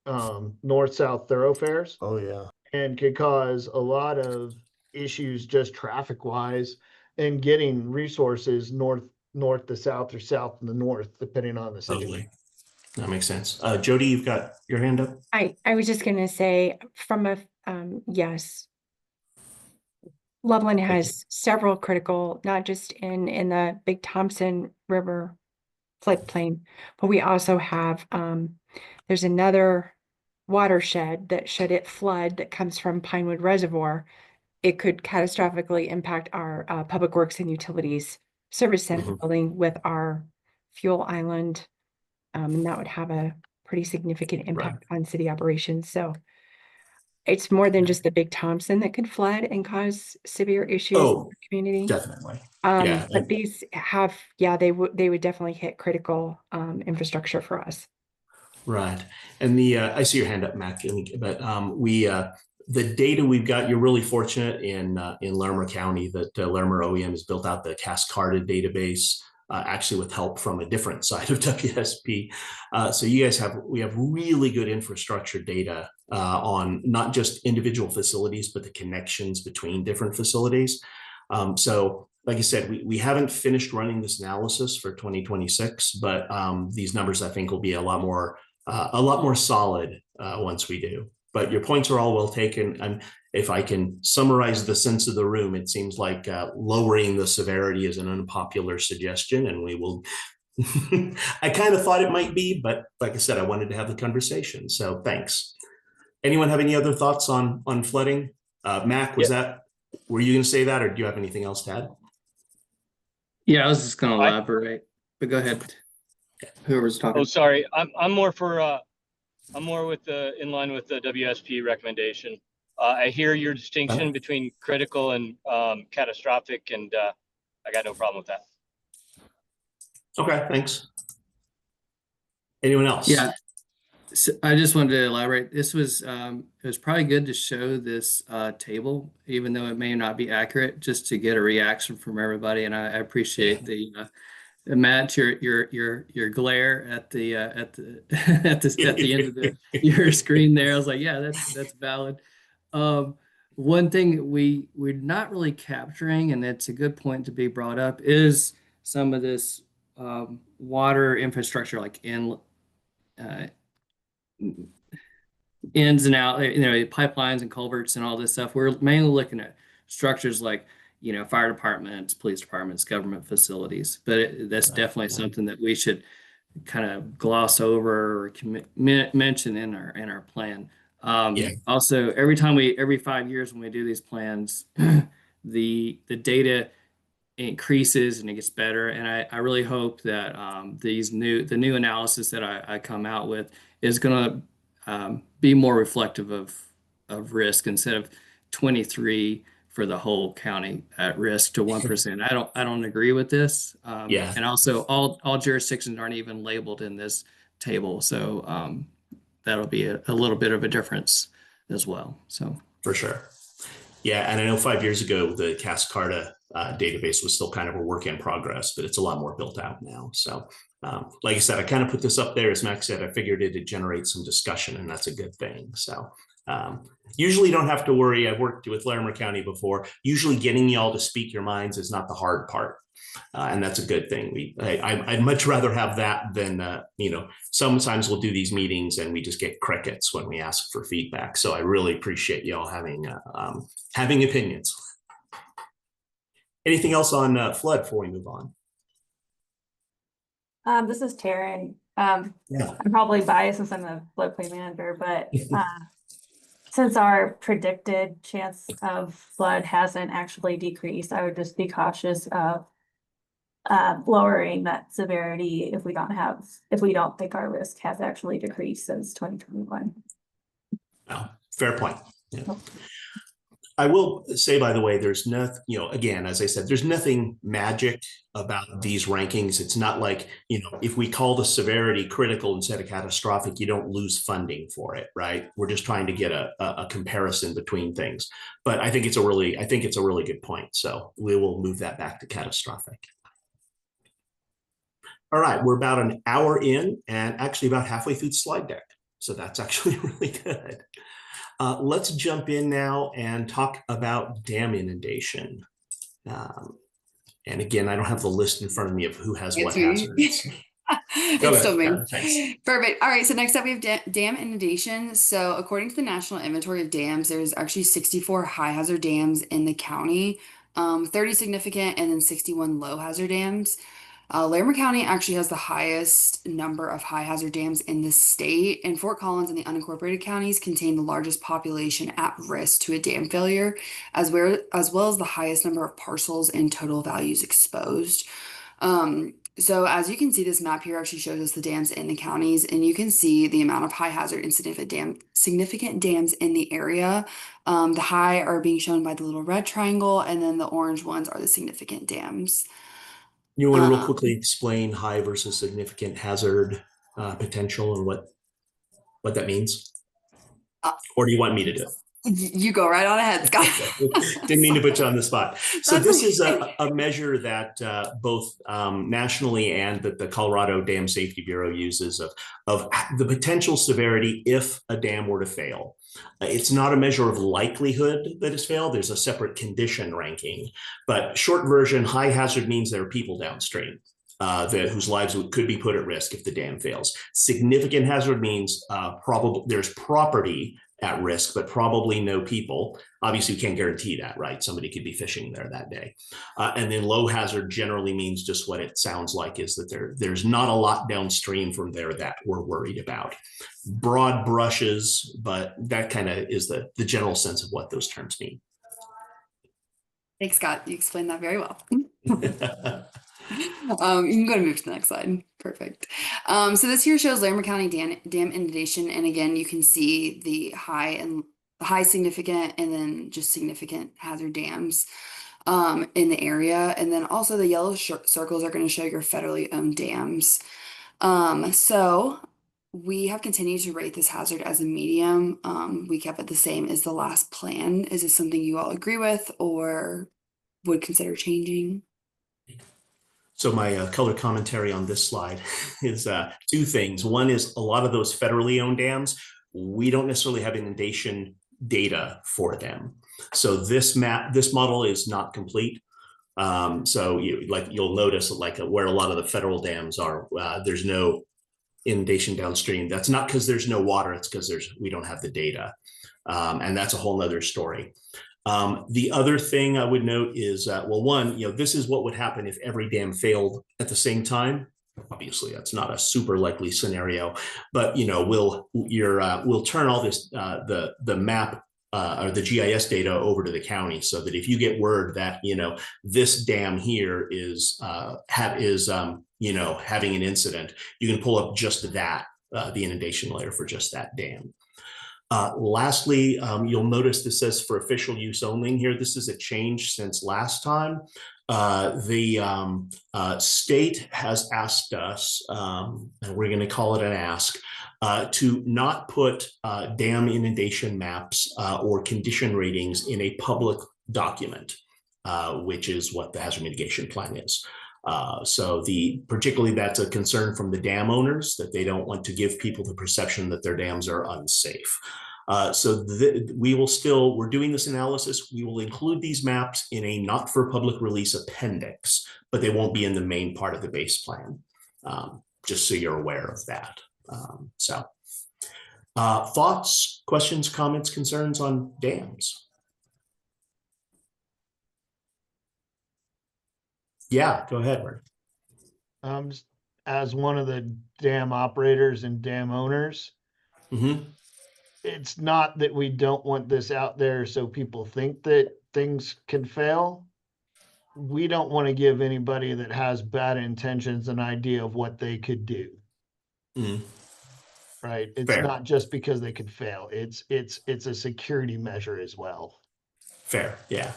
S6: north-south thoroughfares. Oh yeah. And could cause a lot of issues just traffic-wise and getting resources north to south or south to the north, depending on the situation.
S2: Totally. That makes sense. Jody, you've got your hand up.
S12: I was just going to say from a, yes, Loveland has several critical, not just in the Big Thompson River floodplain, but we also have, there's another watershed that should it flood that comes from Pinewood Reservoir, it could catastrophically impact our public works and utilities service center building with our fuel island. And that would have a pretty significant impact on city operations. So it's more than just the Big Thompson that could flood and cause severe issues in the community.
S2: Definitely.
S12: But these have, they would definitely hit critical infrastructure for us.
S2: Right. And I see your hand up, Mac, but the data we've got, you're really fortunate in Larimer County that Larimer OEM has built out the Cascarded database, actually with help from a different side of WSP. So we have really good infrastructure data on not just individual facilities, but the connections between different facilities. So like I said, we haven't finished running this analysis for 2026, but these numbers I think will be a lot more solid once we do. But your points are all well taken. And if I can summarize the sense of the room, it seems like lowering the severity is an unpopular suggestion, and we will. I kind of thought it might be, but like I said, I wanted to have the conversation. So thanks. Anyone have any other thoughts on flooding? Mac, were you going to say that, or do you have anything else to add?
S9: Yeah, I was just going to elaborate, but go ahead. Whoever's talking.
S4: Oh, sorry. I'm more in line with the WSP recommendation. I hear your distinction between critical and catastrophic, and I got no problem with that.
S2: Okay, thanks. Anyone else?
S9: Yeah, So I just wanted to elaborate. This was it was probably good to show this table, even though it may not be accurate, just to get a reaction from everybody. And I appreciate the Matt, your glare at the at the end of your screen there. I was like, yeah, that's valid. Um, One thing we're not really capturing, and it's a good point to be brought up, is some of this water infrastructure, like in uh, ins and out, pipelines and culverts and all this stuff. We're mainly looking at structures like, fire departments, police departments, government facilities. But that's definitely something that we should kind of gloss over or mention in our plan.
S2: Yeah.
S9: Also, every 5 years when we do these plans, the data increases and it gets better. And I really hope that the new analysis that I come out with is going to be more reflective of risk instead of 23 for the whole county at risk to 1%. I don't agree with this.
S2: Yeah.
S9: And also all jurisdictions aren't even labeled in this table. So that'll be a little bit of a difference as well. So
S2: For sure. Yeah, and I know 5 years ago, the Cascarta database was still kind of a work in progress, but it's a lot more built out now. So like I said, I kind of put this up there, as Max said, I figured it'd generate some discussion, and that's a good thing. So usually don't have to worry. I've worked with Larimer County before. Usually getting y'all to speak your minds is not the hard part. And that's a good thing. I'd much rather have that than, sometimes we'll do these meetings and we just get crickets when we ask for feedback. So I really appreciate y'all having opinions. Anything else on flood before we move on?
S13: This is Taryn.
S2: Yeah.
S13: I'm probably biased since I'm the floodplain manager, but since our predicted chance of flood hasn't actually decreased, I would just be cautious of lowering that severity if we don't think our risk has actually decreased since 2021.
S2: Oh, fair point. Yeah. I will say, by the way, there's nothing, again, as I said, there's nothing magic about these rankings. It's not like, if we call the severity critical instead of catastrophic, you don't lose funding for it, right? We're just trying to get a comparison between things. But I think it's a really good point. So we will move that back to catastrophic. All right, we're about an hour in and actually about halfway through the slide deck. So that's actually really good. Let's jump in now and talk about dam inundation. And again, I don't have the list in front of me of who has what hazards.
S11: It's still me. Perfect. All right. So next up, we have dam inundation. So according to the National Inventory of Dams, there's actually 64 high hazard dams in the county, 30 significant, and then 61 low hazard dams. Larimer County actually has the highest number of high hazard dams in the state, and Fort Collins and the unincorporated counties contain the largest population at risk to a dam failure, as well as the highest number of parcels and total values exposed. So as you can see, this map here actually shows us the dams in the counties, and you can see the amount of high hazard and significant dams in the area. The high are being shown by the little red triangle, and then the orange ones are the significant dams.
S2: You want to real quickly explain high versus significant hazard potential and what that means? Or do you want me to do it?
S11: You go right on ahead, Scott.
S2: Didn't mean to put you on the spot. So this is a measure that both nationally and that the Colorado Dam Safety Bureau uses of the potential severity if a dam were to fail. It's not a measure of likelihood that it's failed. There's a separate condition ranking. But short version, high hazard means there are people downstream whose lives could be put at risk if the dam fails. Significant hazard means there's property at risk, but probably no people. Obviously, you can't guarantee that, right? Somebody could be fishing there that day. And then low hazard generally means just what it sounds like, is that there's not a lot downstream from there that we're worried about. Broad brushes, but that kind of is the general sense of what those terms mean.
S11: Thanks, Scott. You explained that very well. You can go and move to the next slide. Perfect. So this here shows Larimer County dam inundation, and again, you can see the high significant and then just significant hazard dams in the area, and then also the yellow circles are going to show your federally owned dams. So we have continued to rate this hazard as a medium. We kept it the same as the last plan. Is this something you all agree with or would consider changing?
S2: So my color commentary on this slide is two things. One is a lot of those federally owned dams, we don't necessarily have inundation data for them. So this model is not complete. So you'll notice where a lot of the federal dams are, there's no inundation downstream. That's not because there's no water, it's because we don't have the data. And that's a whole nother story. The other thing I would note is, well, one, this is what would happen if every dam failed at the same time. Obviously, that's not a super likely scenario, but we'll turn all this the map or the GIS data over to the county, so that if you get word that this dam here is having an incident, you can pull up just that the inundation layer for just that dam. Lastly, you'll notice this says for official use only here. This is a change since last time. The state has asked us, and we're going to call it an ask, to not put dam inundation maps or condition ratings in a public document, which is what the hazard mitigation plan is. So particularly that's a concern from the dam owners, that they don't want to give people the perception that their dams are unsafe. We're doing this analysis. We will include these maps in a not for public release appendix, but they won't be in the main part of the base plan, just so you're aware of that. Thoughts, questions, comments, concerns on dams? Yeah, go ahead, Mark.
S6: As one of the dam operators and dam owners, it's not that we don't want this out there so people think that things can fail. We don't want to give anybody that has bad intentions an idea of what they could do. Right? It's
S2: Fair.
S6: Not just because they could fail. It's a security measure as well.
S2: Fair, yeah,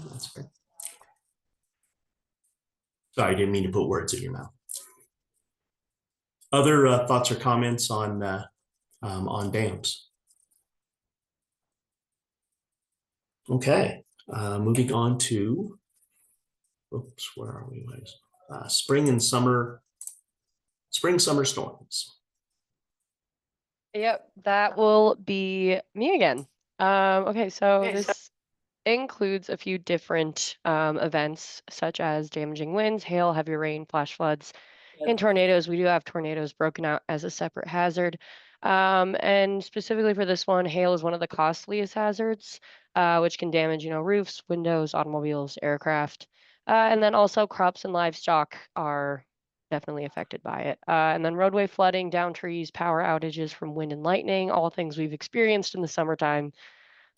S2: that's fair. Sorry, I didn't mean to put words in your mouth. Other thoughts or comments on dams? Okay, moving on to, oops, where are we? Spring, summer storms.
S5: Yep, that will be me again. Okay, so this includes a few different events, such as damaging winds, hail, heavy rain, flash floods, and tornadoes. We do have tornadoes broken out as a separate hazard. And specifically for this one, hail is one of the costliest hazards, which can damage, roofs, windows, automobiles, aircraft. And then also crops and livestock are definitely affected by it. And then roadway flooding, down trees, power outages from wind and lightning, all things we've experienced in the summertime.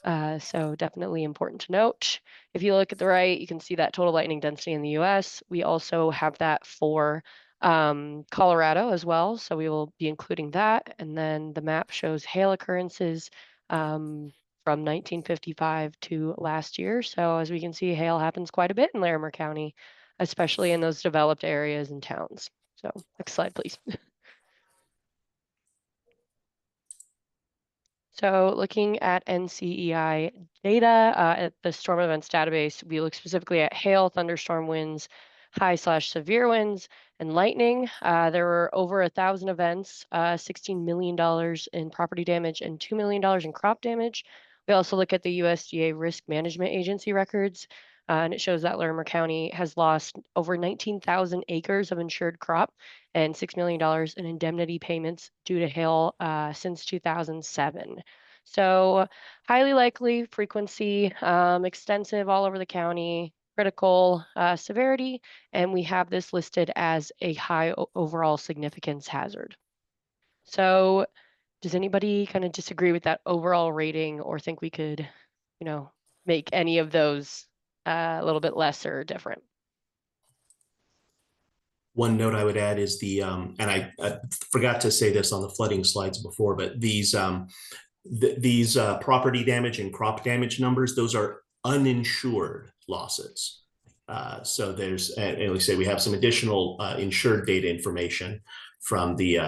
S5: So definitely important to note. If you look at the right, you can see that total lightning density in the US. We also have that for Colorado as well. So we will be including that. And then the map shows hail occurrences from 1955 to last year. So as we can see, hail happens quite a bit in Larimer County, especially in those developed areas and towns. So next slide, please. So looking at NCEI data at the storm events database, we look specifically at hail, thunderstorm winds, high/severe winds, and lightning. There were over 1,000 events, $16 million in property damage, and $2 million in crop damage. We also look at the USDA Risk Management Agency records, and it shows that Larimer County has lost over 19,000 acres of insured crop and $6 million in indemnity payments due to hail since 2007. So highly likely frequency, extensive all over the county, critical severity, and we have this listed as a high overall significance hazard. So does anybody kind of disagree with that overall rating or think we could, make any of those a little bit less or different?
S2: One note I would add is and I forgot to say this on the flooding slides before, but these property damage and crop damage numbers, those are uninsured losses. So there's, and we say we have some additional insured data information from the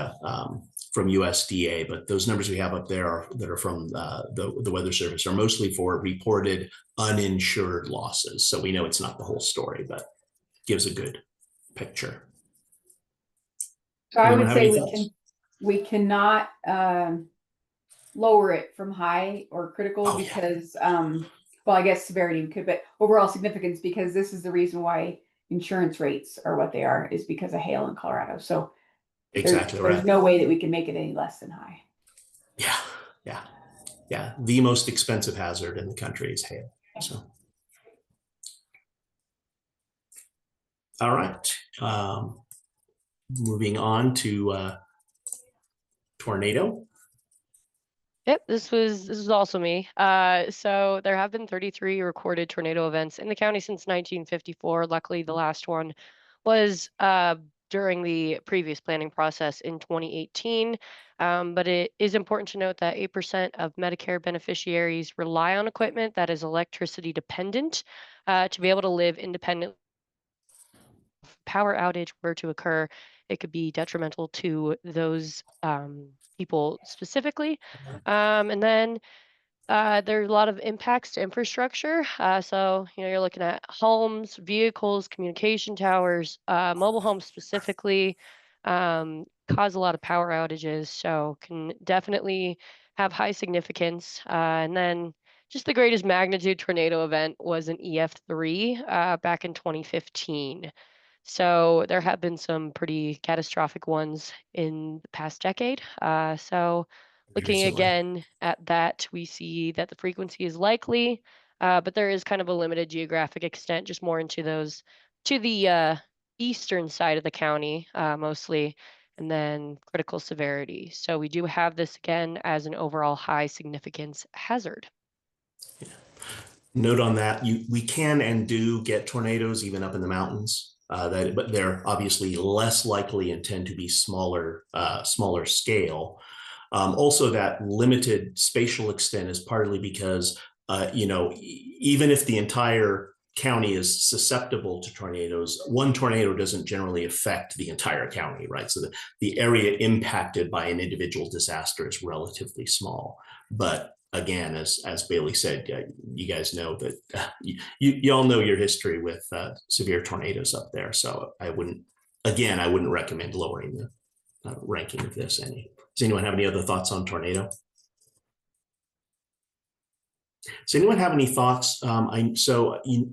S2: from USDA, but those numbers we have up there are that are from the Weather Service are mostly for reported uninsured losses. So we know it's not the whole story, but gives a good picture.
S3: So I
S2: Anyone
S3: would
S2: have
S3: say
S2: any
S3: we cannot lower it from high or critical
S2: Oh, yeah.
S3: because well, I guess severity could, but overall significance, because this is the reason why insurance rates are what they are, is because of hail in Colorado. So
S2: Exactly
S3: there's
S2: right.
S3: no way that we can make it any less than high.
S2: Yeah, yeah, yeah. The most expensive hazard in the country is hail. So, all right. Moving on to tornado.
S5: Yep, this was also me. So there have been 33 recorded tornado events in the county since 1954. Luckily, the last one was during the previous planning process in 2018. But it is important to note that 8% of Medicare beneficiaries rely on equipment that is electricity dependent to be able to live independently. If power outage were to occur, it could be detrimental to those people specifically. And then there's a lot of impacts to infrastructure. So, you're looking at homes, vehicles, communication towers, mobile homes specifically, cause a lot of power outages. So, can definitely have high significance. And then just the greatest magnitude tornado event was an EF3 back in 2015. So, there have been some pretty catastrophic ones in the past decade. So, looking
S2: Recently.
S5: again at that, we see that the frequency is likely, but there is kind of a limited geographic extent, just more into those to the eastern side of the county, mostly, and then critical severity. So we do have this again as an overall high significance hazard.
S2: Note on that, we can and do get tornadoes even up in the mountains, but they're obviously less likely and tend to be smaller scale. Also, that limited spatial extent is partly because even if the entire county is susceptible to tornadoes, one tornado doesn't generally affect the entire county, right? So the area impacted by an individual disaster is relatively small. But again, as Bailey said, you guys know that you all know your history with severe tornadoes up there. So I wouldn't recommend lowering the ranking of this any. Does anyone have any other thoughts on tornado? Does anyone have any thoughts? I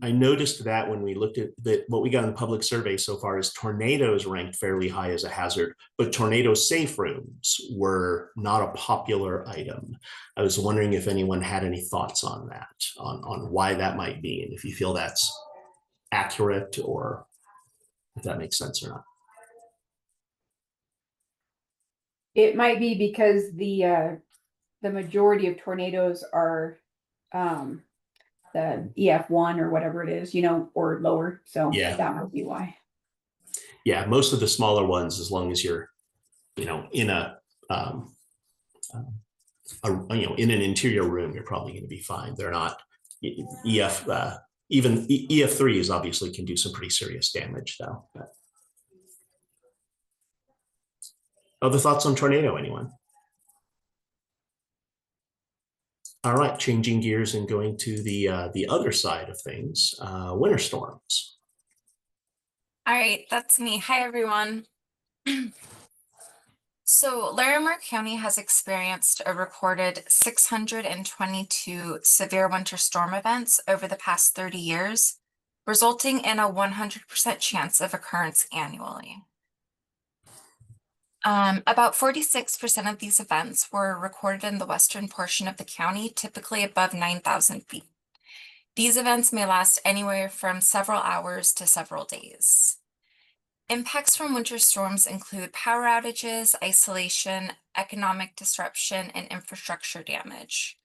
S2: noticed that when we looked at what we got in the public survey so far is tornadoes ranked fairly high as a hazard, but tornado safe rooms were not a popular item. I was wondering if anyone had any thoughts on that, on why that might be, and if you feel that's accurate or if that makes sense or not.
S3: It might be because the majority of tornadoes are the EF1 or whatever it is, or lower. So
S2: Yeah.
S3: that might be why.
S2: Yeah, most of the smaller ones, as long as you're, in in an interior room, you're probably going to be fine. They're not even EF3 is obviously can do some pretty serious damage though. But. Other thoughts on tornado, anyone? All right, changing gears and going to the other side of things, winter storms.
S14: All right, that's me. Hi, everyone. So Larimer County has experienced a recorded 622 severe winter storm events over the past 30 years, resulting in a 100% chance of occurrence annually. About 46% of these events were recorded in the western portion of the county, typically above 9,000 feet. These events may last anywhere from several hours to several days. Impacts from winter storms include power outages, isolation, economic disruption, and infrastructure damage.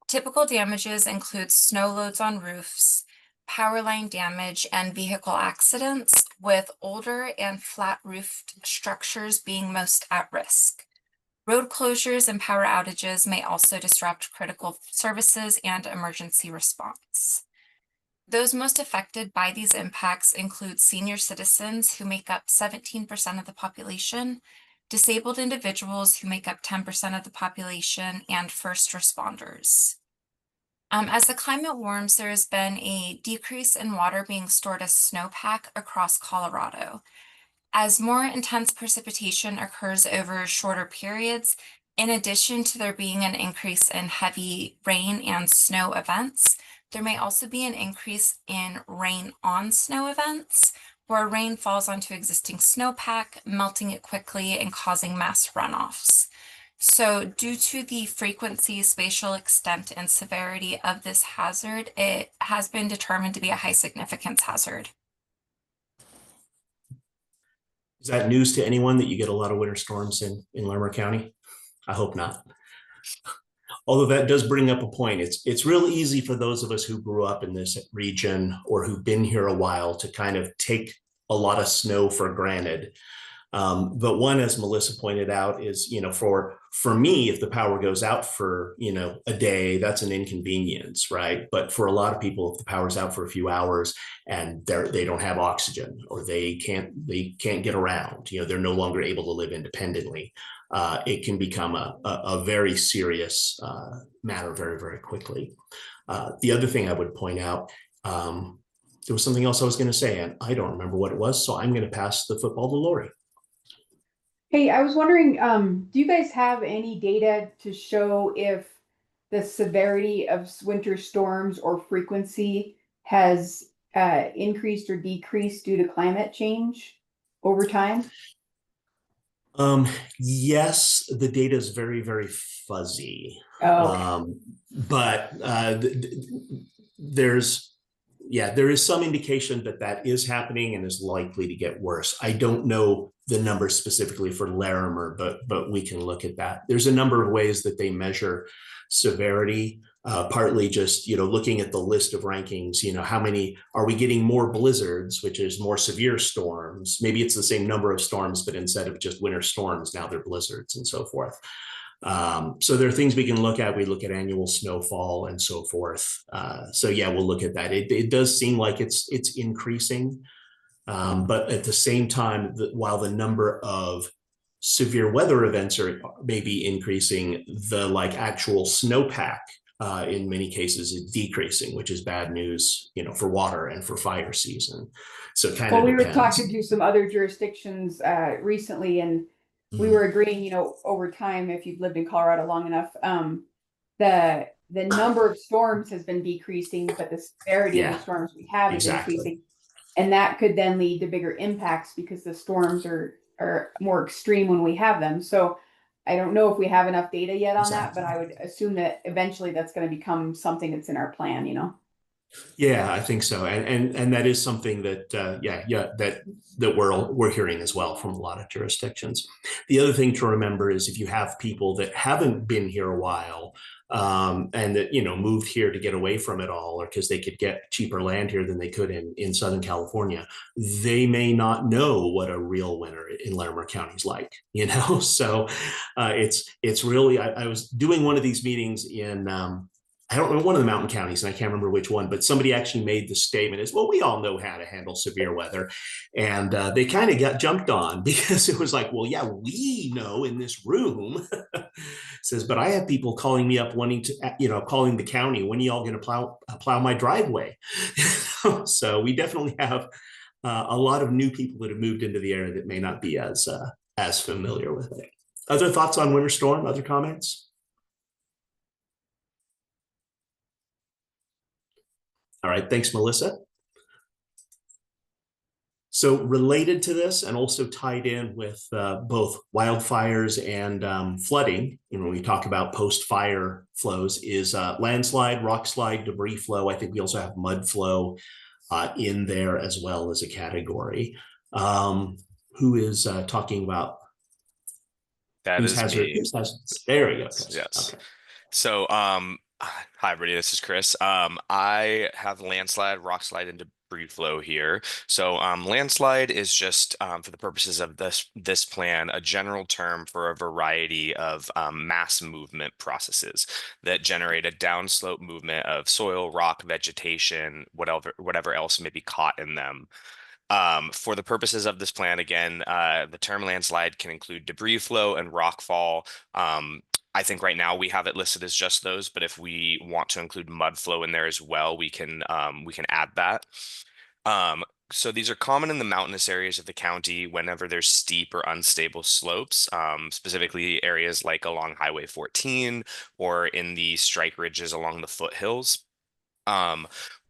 S14: Typical damages include snow loads on roofs, power line damage, and vehicle accidents, with older and flat-roofed structures being most at risk. Road closures and power outages may also disrupt critical services and emergency response. Those most affected by these impacts include senior citizens, who make up 17% of the population, disabled individuals who make up 10% of the population, and first responders. As the climate warms, there has been a decrease in water being stored as snowpack across Colorado. As more intense precipitation occurs over shorter periods, in addition to there being an increase in heavy rain and snow events, there may also be an increase in rain on snow events, where rain falls onto existing snowpack, melting it quickly and causing mass runoffs. So due to the frequency, spatial extent, and severity of this hazard, it has been determined to be a high significance hazard.
S2: Is that news to anyone that you get a lot of winter storms in Larimer County? I hope not. Although that does bring up a point. It's real easy for those of us who grew up in this region or who've been here a while to kind of take a lot of snow for granted. But one, as Melissa pointed out, is, for me, if the power goes out for, a day, that's an inconvenience, right? But for a lot of people, if the power's out for a few hours and they don't have oxygen, or they can't get around, they're no longer able to live independently, it can become a very serious matter very, very quickly. The other thing I would point out, there was something else I was going to say, and I don't remember what it was, so I'm going to pass the football to Lori.
S3: Hey, I was wondering, do you guys have any data to show if the severity of winter storms or frequency has increased or decreased due to climate change over time?
S2: Yes, the data is very, very fuzzy.
S3: Oh, okay.
S2: But there is some indication that is happening and is likely to get worse. I don't know the numbers specifically for Larimer, but we can look at that. There's a number of ways that they measure severity, partly just, looking at the list of rankings, how many are we getting more blizzards, which is more severe storms. Maybe it's the same number of storms, but instead of just winter storms, now they're blizzards and so forth. So there are things we can look at. We look at annual snowfall and so forth. So yeah, we'll look at that. It does seem like it's increasing. But at the same time, while the number of severe weather events are maybe increasing, the actual snowpack in many cases is decreasing, which is bad news, for water and for fire season. So it kind of depends.
S3: We were talking to some other jurisdictions recently, and we were agreeing, over time, if you've lived in Colorado long enough, the number of storms has been decreasing, but the severity of the storms we have is increasing. And that could then lead to bigger impacts because the storms are more extreme when we have them. So I don't know if we have enough data yet on that, but I would assume that eventually that's going to become something that's in our plan,
S2: Yeah, I think so, and that is something that that we're hearing as well from a lot of jurisdictions. The other thing to remember is if you have people that haven't been here a while, and that moved here to get away from it all, or because they could get cheaper land here than they could in Southern California, they may not know what a real winter in Larimer County is like. So it's really. I was doing one of these meetings in. I don't know, one of the mountain counties, and I can't remember which one, but somebody actually made the statement is, well, we all know how to handle severe weather. And they kind of got jumped on because it was like, well, yeah, we know in this room. Says, but I have people calling me up wanting to, calling the county, when are y'all going to plow my driveway? So we definitely have a lot of new people that have moved into the area that may not be as familiar with it. Other thoughts on winter storm, other comments? All right, thanks, Melissa. So related to this and also tied in with both wildfires and flooding, when we talk about post-fire flows, is landslide, rock slide, debris flow. I think we also have mud flow in there as well as a category. Who is talking about?
S15: That is me.
S2: There we go. Chris.
S15: Yes.
S2: Okay.
S15: So, hi everybody, this is Chris. I have landslide, rock slide, and debris flow here. So landslide is just, for the purposes of this plan, a general term for a variety of mass movement processes that generate a downslope movement of soil, rock, vegetation, whatever else may be caught in them. For the purposes of this plan, again, the term landslide can include debris flow and rock fall. I think right now we have it listed as just those, but if we want to include mud flow in there as well, we can add that. So these are common in the mountainous areas of the county whenever there's steep or unstable slopes, specifically areas like along Highway 14 or in the strike ridges along the foothills.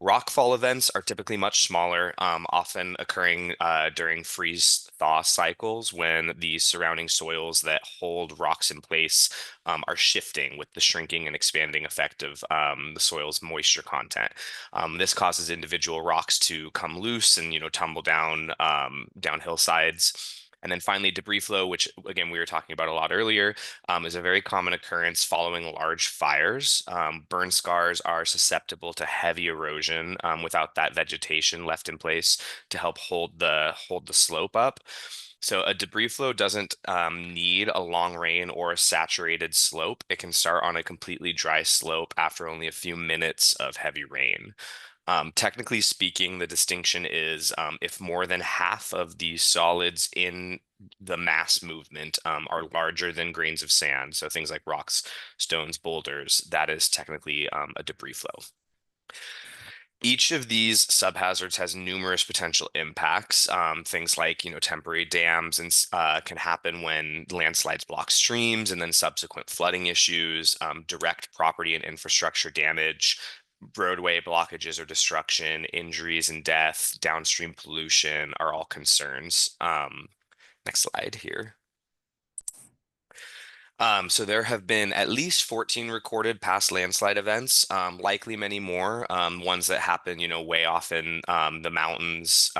S15: Rockfall events are typically much smaller, often occurring during freeze-thaw cycles when the surrounding soils that hold rocks in place are shifting with the shrinking and expanding effect of the soil's moisture content. This causes individual rocks to come loose and tumble down down hillsides. And then finally, debris flow, which again, we were talking about a lot earlier, is a very common occurrence following large fires. Burn scars are susceptible to heavy erosion without that vegetation left in place to help hold the slope up. So a debris flow doesn't need a long rain or a saturated slope. It can start on a completely dry slope after only a few minutes of heavy rain. Technically speaking, the distinction is if more than half of the solids in the mass movement are larger than grains of sand, so things like rocks, stones, boulders, that is technically a debris flow. Each of these subhazards has numerous potential impacts. Things like, temporary dams and can happen when landslides block streams, and then subsequent flooding issues, direct property and infrastructure damage, roadway blockages or destruction, injuries and death, downstream pollution are all concerns. Next slide here. So there have been at least 14 recorded past landslide events, likely many more, ones that happen, way off in the mountains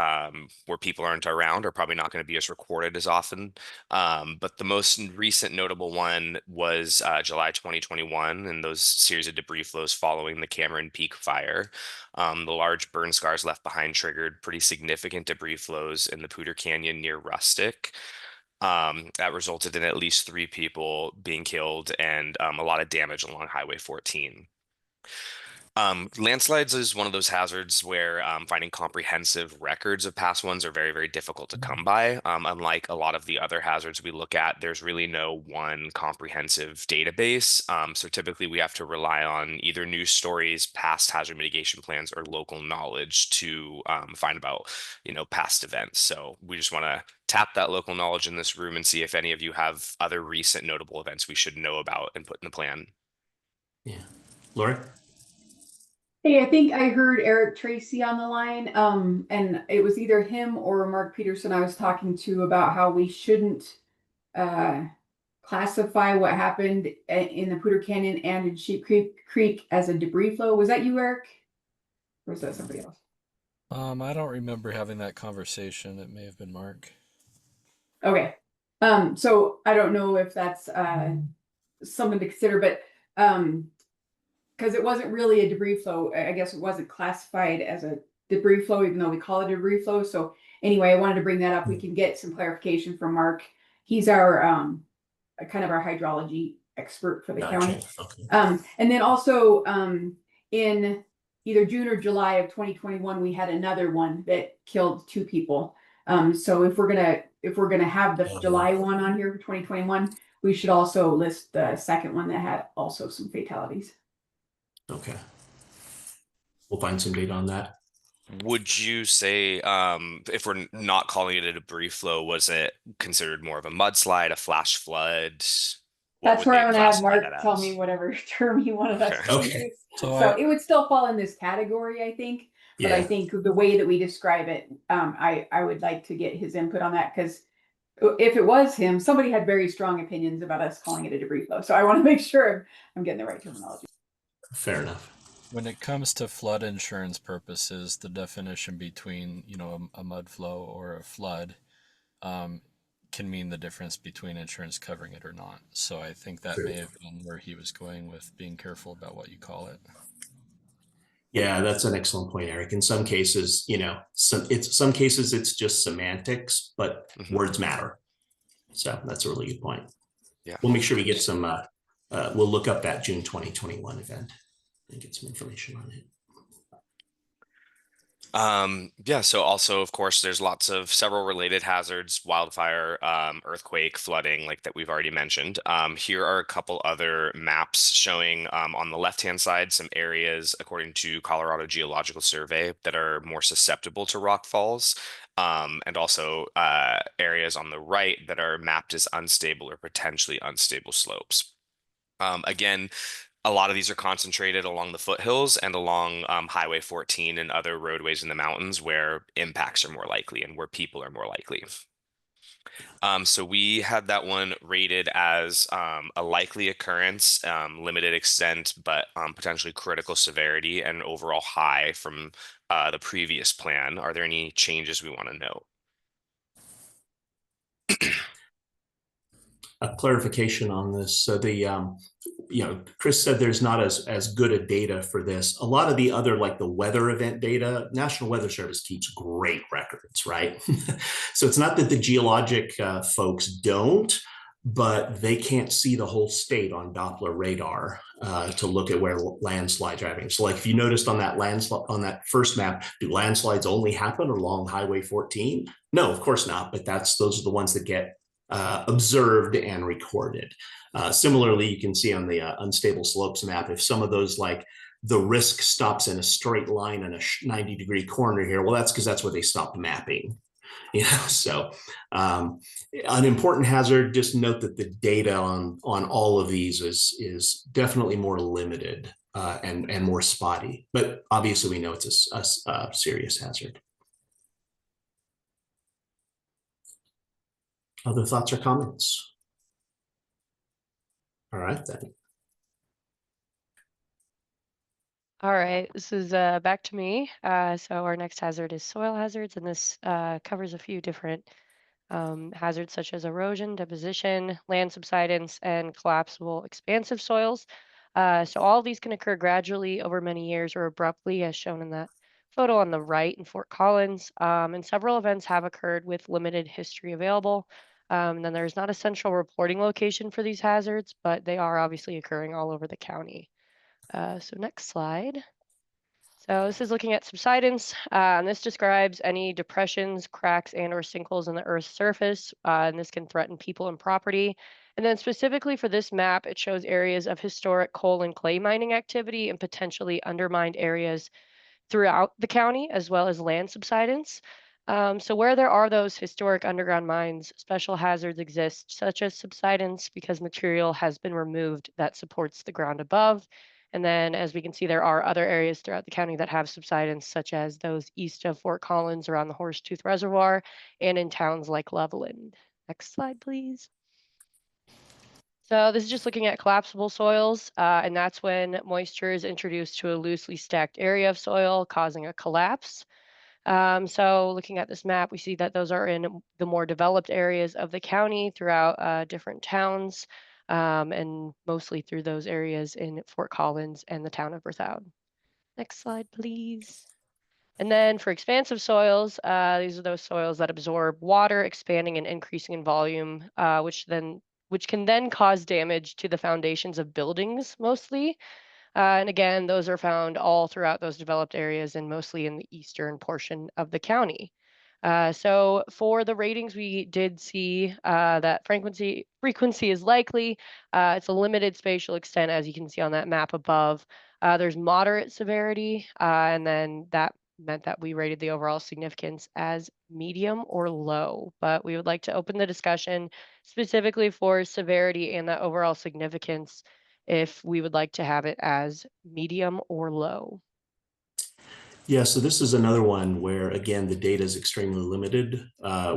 S15: where people aren't around are probably not going to be as recorded as often. But the most recent notable one was July 2021 and those series of debris flows following the Cameron Peak fire. The large burn scars left behind triggered pretty significant debris flows in the Poudre Canyon near Rustic. That resulted in at least 3 people being killed and a lot of damage along Highway 14. Landslides is one of those hazards where finding comprehensive records of past ones are very, very difficult to come by. Unlike a lot of the other hazards we look at, there's really no one comprehensive database. So typically we have to rely on either news stories, past hazard mitigation plans, or local knowledge to find about, past events. So we just want to tap that local knowledge in this room and see if any of you have other recent notable events we should know about and put in the plan.
S2: Yeah. Lori?
S3: Hey, I think I heard Eric Tracy on the line, and it was either him or Mark Peterson I was talking to about how we shouldn't classify what happened in the Poudre Canyon and in Sheep Creek as a debris flow. Was that you, Eric? Or was that somebody else?
S16: I don't remember having that conversation. It may have been Mark.
S3: Okay. So I don't know if that's something to consider, but because it wasn't really a debris flow, I guess it wasn't classified as a debris flow, even though we call it a debris flow. So anyway, I wanted to bring that up. We can get some clarification from Mark. He's our kind of our hydrology expert for the county.
S2: Okay.
S3: And then also in either June or July of 2021, we had another one that killed 2 people. So if we're gonna have the July one on here for 2021, we should also list the second one that had also some fatalities.
S2: Okay. We'll find some data on that.
S15: Would you say, if we're not calling it a debris flow, was it considered more of a mudslide, a flash flood?
S3: That's where I'm gonna have Mark tell me whatever term he wanted us to
S2: Okay.
S3: use. So it would still fall in this category, I think. But I think the way that we describe it, I would like to get his input on that, because if it was him, somebody had very strong opinions about us calling it a debris flow. So I want to make sure I'm getting the right terminology.
S2: Fair enough.
S16: When it comes to flood insurance purposes, the definition between, a mud flow or a flood can mean the difference between insurance covering it or not. So I think that may have been where he was going with being careful about what you call it.
S2: Yeah, that's an excellent point, Eric. In some cases, some cases it's just semantics, but words matter. So that's a really good point.
S15: Yeah.
S2: We'll make sure we get some, we'll look up that June 2021 event and get some information on it.
S15: Yeah, so also, of course, there's several related hazards, wildfire, earthquake, flooding, like that we've already mentioned. Here are a couple other maps showing on the left-hand side some areas, according to Colorado Geological Survey, that are more susceptible to rock falls, and also areas on the right that are mapped as unstable or potentially unstable slopes. Again, a lot of these are concentrated along the foothills and along Highway 14 and other roadways in the mountains where impacts are more likely and where people are more likely. So we had that one rated as a likely occurrence, limited extent, but potentially critical severity and overall high from the previous plan. Are there any changes we want to note?
S2: A clarification on this. So Chris said there's not as good a data for this. A lot of the other, like the weather event data, National Weather Service keeps great records, right? So it's not that the geologic folks don't, but they can't see the whole state on Doppler radar to look at where landslides are happening. So like if you noticed on that landslide, on that first map, do landslides only happen along Highway 14? No, of course not, but those are the ones that get observed and recorded. Similarly, you can see on the unstable slopes map, if some of those, like the risk stops in a straight line in a 90-degree corner here, well, that's because that's where they stopped mapping. So an important hazard, just note that the data on all of these is definitely more limited and more spotty, but obviously we know it's a serious hazard. Other thoughts or comments? All right, then.
S5: All right, this is back to me. So our next hazard is soil hazards, and this covers a few different hazards such as erosion, deposition, land subsidence, and collapsible expansive soils. So all of these can occur gradually over many years or abruptly, as shown in that photo on the right in Fort Collins. And several events have occurred with limited history available. And then there's not a central reporting location for these hazards, but they are obviously occurring all over the county. So next slide. So this is looking at subsidence, and this describes any depressions, cracks, and or sinkholes in the Earth's surface, and this can threaten people and property. And then specifically for this map, it shows areas of historic coal and clay mining activity and potentially undermined areas throughout the county, as well as land subsidence. So where there are those historic underground mines, special hazards exist, such as subsidence, because material has been removed that supports the ground above. And then, as we can see, there are other areas throughout the county that have subsidence, such as those east of Fort Collins around the Horsetooth Reservoir and in towns like Loveland. Next slide, please. So this is just looking at collapsible soils, and that's when moisture is introduced to a loosely stacked area of soil, causing a collapse. So looking at this map, we see that those are in the more developed areas of the county throughout different towns, and mostly through those areas in Fort Collins and the town of Berthoud. Next slide, please. And then for expansive soils, these are those soils that absorb water, expanding and increasing in volume, which can then cause damage to the foundations of buildings mostly. And again, those are found all throughout those developed areas and mostly in the eastern portion of the county. So for the ratings, we did see that frequency is likely. It's a limited spatial extent, as you can see on that map above. There's moderate severity, and then that meant that we rated the overall significance as medium or low. But we would like to open the discussion specifically for severity and that overall significance if we would like to have it as medium or low.
S2: Yeah, so this is another one where, again, the data is extremely limited.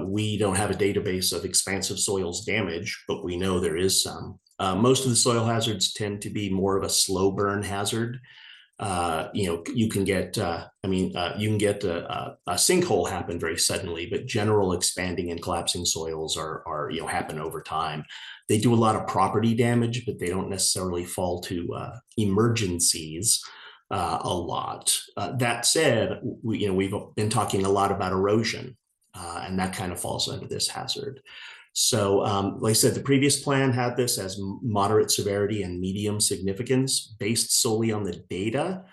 S2: We don't have a database of expansive soils damage, but we know there is some. Most of the soil hazards tend to be more of a slow burn hazard. You can get, you can get a sinkhole happen very suddenly, but general expanding and collapsing soils are happen over time. They do a lot of property damage, but they don't necessarily fall to emergencies a lot. That said, we've been talking a lot about erosion, and that kind of falls under this hazard. So like I said, the previous plan had this as moderate severity and medium significance based solely on the data.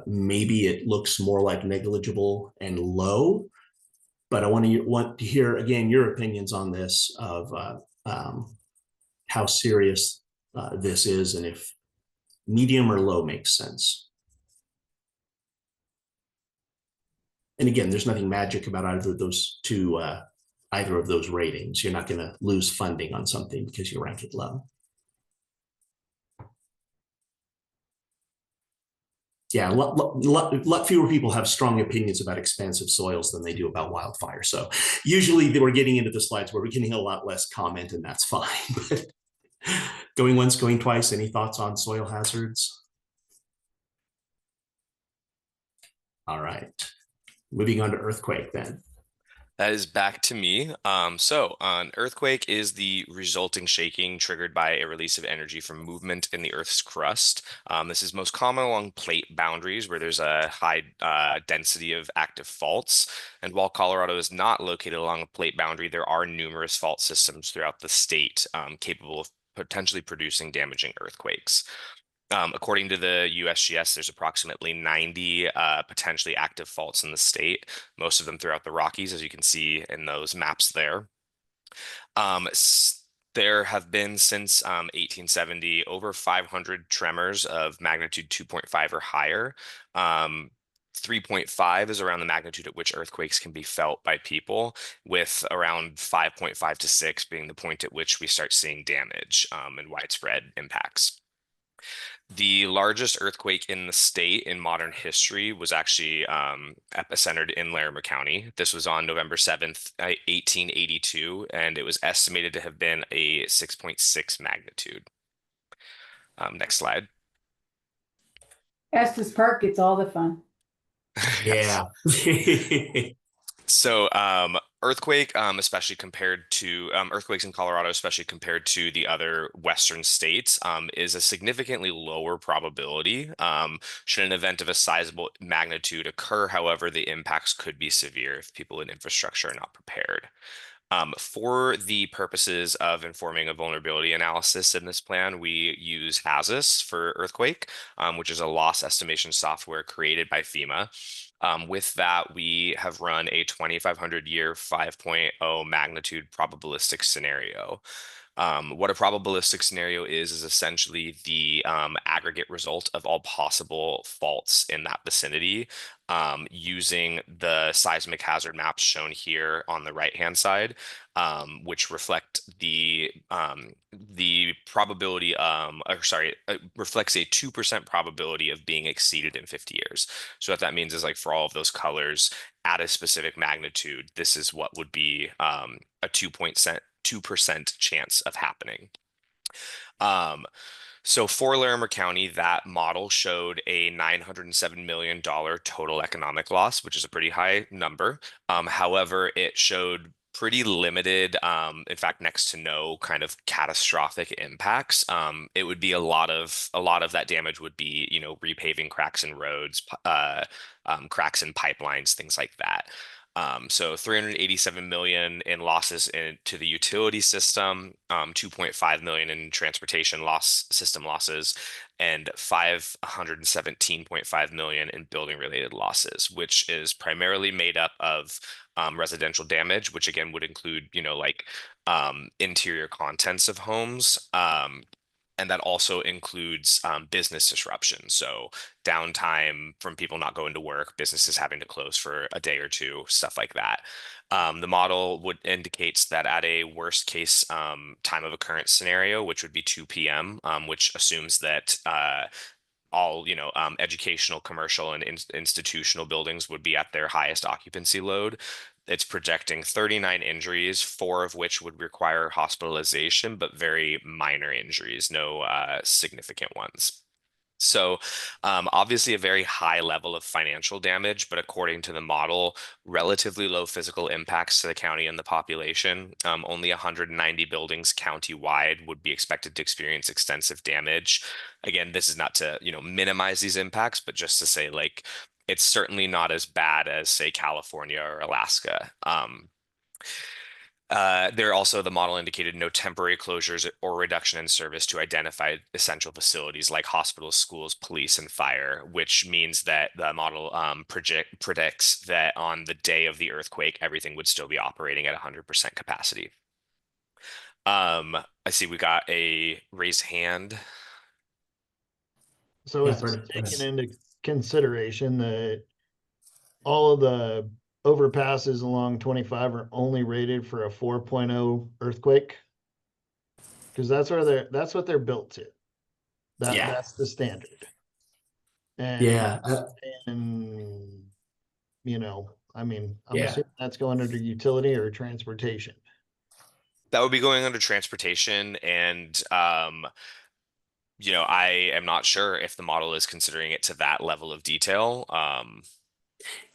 S2: maybe it looks more like negligible and low, but I want to hear again your opinions on this of how serious this is and if medium or low makes sense. And again, there's nothing magic about either of those two, either of those ratings. You're not going to lose funding on something because you rank it low. Yeah, a lot fewer people have strong opinions about expansive soils than they do about wildfire. So usually we're getting into the slides where we can get a lot less comment, and that's fine. But going once, going twice, any thoughts on soil hazards? All right, moving on to earthquake then.
S15: That is back to me. So an earthquake is the resulting shaking triggered by a release of energy from movement in the Earth's crust. This is most common along plate boundaries where there's a high density of active faults. And while Colorado is not located along a plate boundary, there are numerous fault systems throughout the state capable of potentially producing damaging earthquakes. According to the USGS, there's approximately 90 potentially active faults in the state, most of them throughout the Rockies, as you can see in those maps there. There have been since 1870 over 500 tremors of magnitude 2.5 or higher. 3.5 is around the magnitude at which earthquakes can be felt by people, with around 5.5 to 6 being the point at which we start seeing damage and widespread impacts. The largest earthquake in the state in modern history was actually epicentered in Larimer County. This was on November 7th, 1882, and it was estimated to have been a 6.6 magnitude. Next slide.
S3: Estes Park gets all the fun.
S2: Yeah.
S15: So earthquake, especially compared to earthquakes in Colorado, especially compared to the other Western states, is a significantly lower probability. Should an event of a sizable magnitude occur, however, the impacts could be severe if people in infrastructure are not prepared. For the purposes of informing a vulnerability analysis in this plan, we use HAZUS for earthquake, which is a loss estimation software created by FEMA. With that, we have run a 2,500 year 5.0 magnitude probabilistic scenario. What a probabilistic scenario is essentially the aggregate result of all possible faults in that vicinity, using the seismic hazard maps shown here on the right-hand side, which reflect the probability, reflects a 2% probability of being exceeded in 50 years. So what that means is, like, for all of those colors at a specific magnitude, this is what would be a 2% chance of happening. So for Larimer County, that model showed a $907 million total economic loss, which is a pretty high number. However, it showed pretty limited, in fact, next to no kind of catastrophic impacts. It would be a lot of that damage would be, repaving cracks in roads, cracks in pipelines, things like that. So 387 million in losses to the utility system, 2.5 million in transportation system losses, and 517.5 million in building related losses, which is primarily made up of residential damage, which again would include, interior contents of homes. And that also includes business disruption. So downtime from people not going to work, businesses having to close for a day or two, stuff like that. The model indicates that at a worst case time of occurrence scenario, which would be 2 p.m., which assumes that all educational, commercial, and institutional buildings would be at their highest occupancy load. It's projecting 39 injuries, 4 of which would require hospitalization, but very minor injuries, no significant ones. So obviously a very high level of financial damage, but according to the model, relatively low physical impacts to the county and the population. Only 190 buildings county-wide would be expected to experience extensive damage. Again, this is not to, minimize these impacts, but just to say, like, it's certainly not as bad as, say, California or Alaska. There also, the model indicated no temporary closures or reduction in service to identified essential facilities like hospitals, schools, police, and fire, which means that the model predicts that on the day of the earthquake, everything would still be operating at 100% capacity. I see we got a raised hand.
S17: So
S2: Yeah,
S17: is this
S2: Brendan,
S17: taking
S2: yes.
S17: into consideration that all of the overpasses along 25 are only rated for a 4.0 earthquake? Because that's what they're built to.
S2: Yeah.
S17: That's the standard. And
S2: Yeah.
S17: and you know, I mean, I'm
S2: Yeah.
S17: assuming that's going under utility or transportation.
S15: That would be going under transportation, and you know, I am not sure if the model is considering it to that level of detail.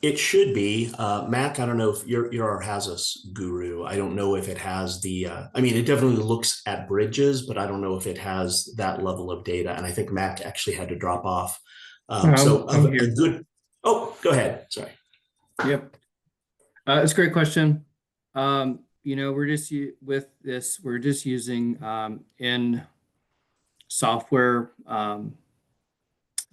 S2: It should be. Mac, I don't know if you're our HAZUS guru. I don't know if it has the, I mean, it definitely looks at bridges, but I don't know if it has that level of data. And I think Mac actually had to drop off. So
S9: I'm
S2: a
S9: here.
S2: good, oh, go ahead. Sorry.
S9: Yep. It's a great question. You know, we're just using in software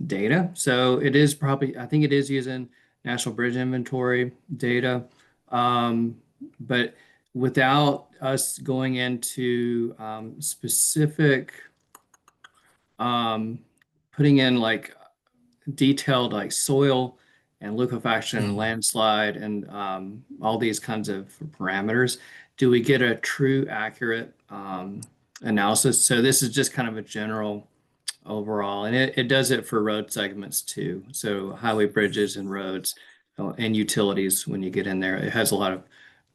S9: data. So it is probably, I think it is using National Bridge Inventory data, but without us going into specific, putting in like detailed like soil and liquefaction and landslide and all these kinds of parameters, do we get a true accurate analysis? So this is just kind of a general overall, and it does it for road segments too. So highway, bridges, and roads and utilities. When you get in there, it has a lot of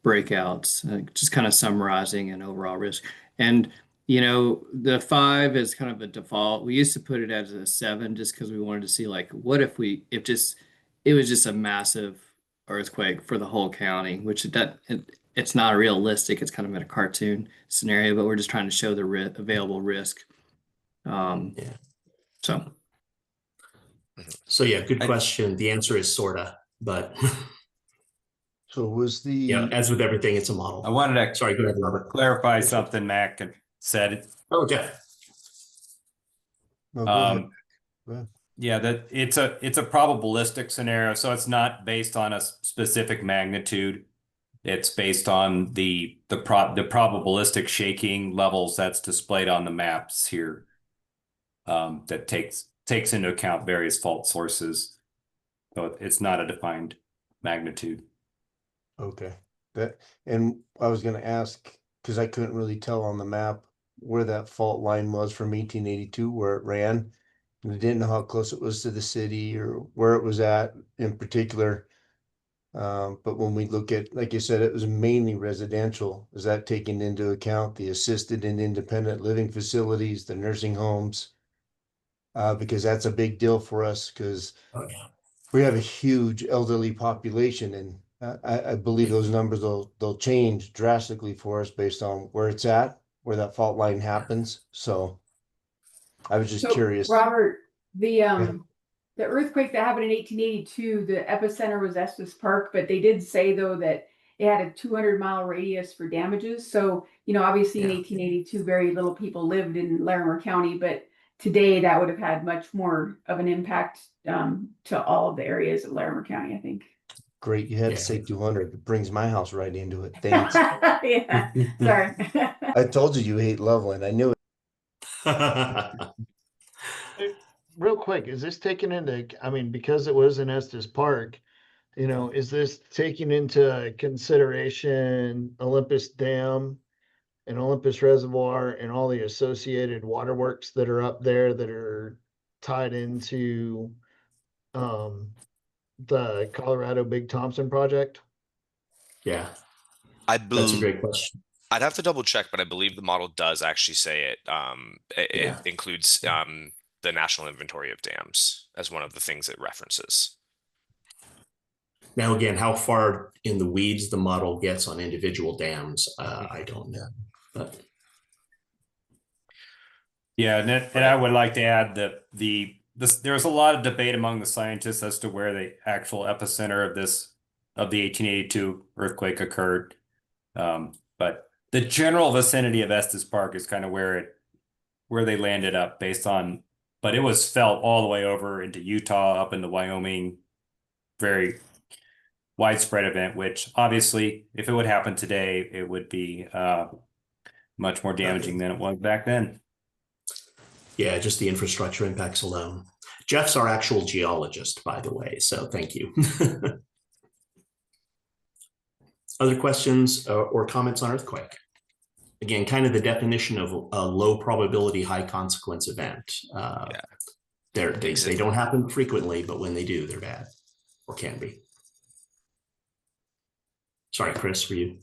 S9: breakouts, just kind of summarizing an overall risk. And you know, the 5 is kind of a default. We used to put it as a 7 just because we wanted to see like what if it was just a massive earthquake for the whole county, which it's not realistic. It's kind of in a cartoon scenario, but we're just trying to show the available risk.
S2: Yeah.
S9: So
S2: yeah, good question. The answer is sorta, but
S6: So was the
S2: yeah, as with everything, it's a model.
S18: I wanted to
S2: Sorry, go ahead, Robert.
S18: clarify something Mac had said.
S2: Oh, yeah.
S6: No, go ahead. Go ahead.
S18: Yeah, that it's a probabilistic scenario, so it's not based on a specific magnitude. It's based on the probabilistic shaking levels that's displayed on the maps here. That takes into account various fault sources. So it's not a defined magnitude.
S6: Okay. And I was going to ask, because I couldn't really tell on the map where that fault line was from 1882, where it ran. And I didn't know how close it was to the city or where it was at in particular. But when we look at, like you said, it was mainly residential. Is that taking into account the assisted and independent living facilities, the nursing homes? Because that's a big deal for us because we have a huge elderly population, and I believe those numbers they'll change drastically for us based on where it's at, where that fault line happens. So I was just curious.
S3: Robert, the earthquake that happened in 1882, the epicenter was Estes Park, but they did say though that it had a 200-mile radius for damages. So, you know, obviously in 1882, very little people lived in Larimer County, but today that would have had much more of an impact to all of the areas of Larimer County, I think.
S6: Great, you had to say 200. It brings my house right into it. Thanks.
S3: Yeah, sorry.
S6: I told you you hate Loveland. I knew it.
S17: Real quick, is this taken into, I mean, because it was in Estes Park, you know, is this taking into consideration Olympus Dam and Olympus Reservoir and all the associated waterworks that are up there that are tied into the Colorado Big Thompson project?
S2: Yeah,
S15: That's
S2: a great question.
S15: I'd have to double check, but I believe the model does actually say it. It
S2: Yeah.
S15: includes the National Inventory of Dams as one of the things it references.
S2: Now, again, how far in the weeds the model gets on individual dams, I don't know. But
S18: Yeah, and I would like to add that there's a lot of debate among the scientists as to where the actual epicenter of the 1882 earthquake occurred. But the general vicinity of Estes Park is kind of where they landed up based on, but it was felt all the way over into Utah, up into Wyoming. Very widespread event, which obviously, if it would happen today, it would be much more damaging than it was back then.
S2: Yeah, just the infrastructure impacts alone. Jeff's our actual geologist, by the way, so thank you. Other questions or comments on earthquake? Again, kind of the definition of a low probability, high consequence event. They don't happen frequently, but when they do, they're bad or can be. Sorry, Chris, for you.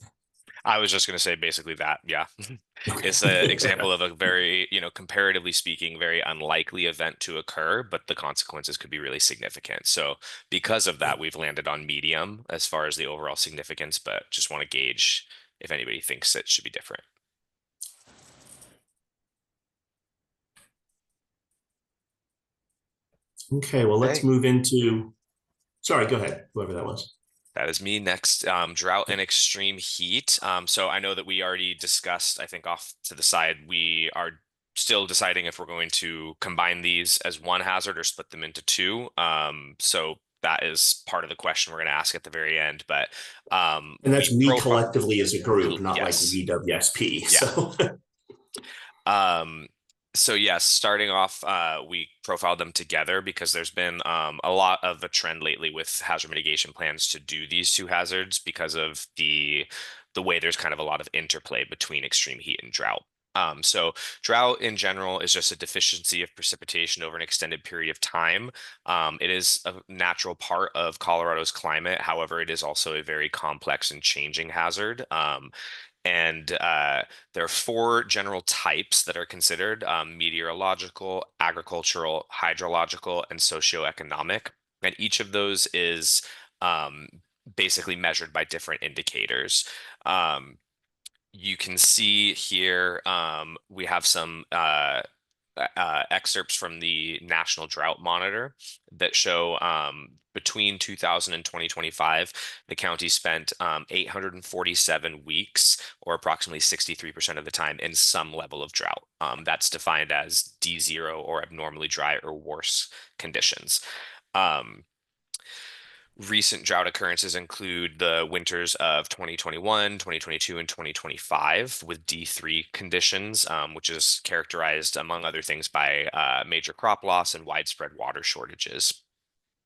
S15: I was just going to say basically that, yeah. It's an example of a very, comparatively speaking, very unlikely event to occur, but the consequences could be really significant. So because of that, we've landed on medium as far as the overall significance, but just want to gauge if anybody thinks it should be different.
S2: Okay, well, let's move into, sorry, go ahead, whoever that was.
S15: That is me. Next, drought and extreme heat. So I know that we already discussed, I think off to the side, we are still deciding if we're going to combine these as one hazard or split them into two. So that is part of the question we're going to ask at the very end. But
S2: and that's we collectively as a group, not
S15: yes.
S2: like WSP.
S15: Yeah. So yes, starting off, we profiled them together because there's been a lot of a trend lately with hazard mitigation plans to do these two hazards because of the way there's kind of a lot of interplay between extreme heat and drought. So drought in general is just a deficiency of precipitation over an extended period of time. It is a natural part of Colorado's climate. However, it is also a very complex and changing hazard. And there are four general types that are considered: meteorological, agricultural, hydrological, and socioeconomic. And each of those is basically measured by different indicators. You can see here we have some excerpts from the National Drought Monitor that show between 2000 and 2025, the county spent 847 weeks, or approximately 63% of the time, in some level of drought. That's defined as D0 or abnormally dry or worse conditions. Recent drought occurrences include the winters of 2021, 2022, and 2025 with D3 conditions, which is characterized, among other things, by major crop loss and widespread water shortages.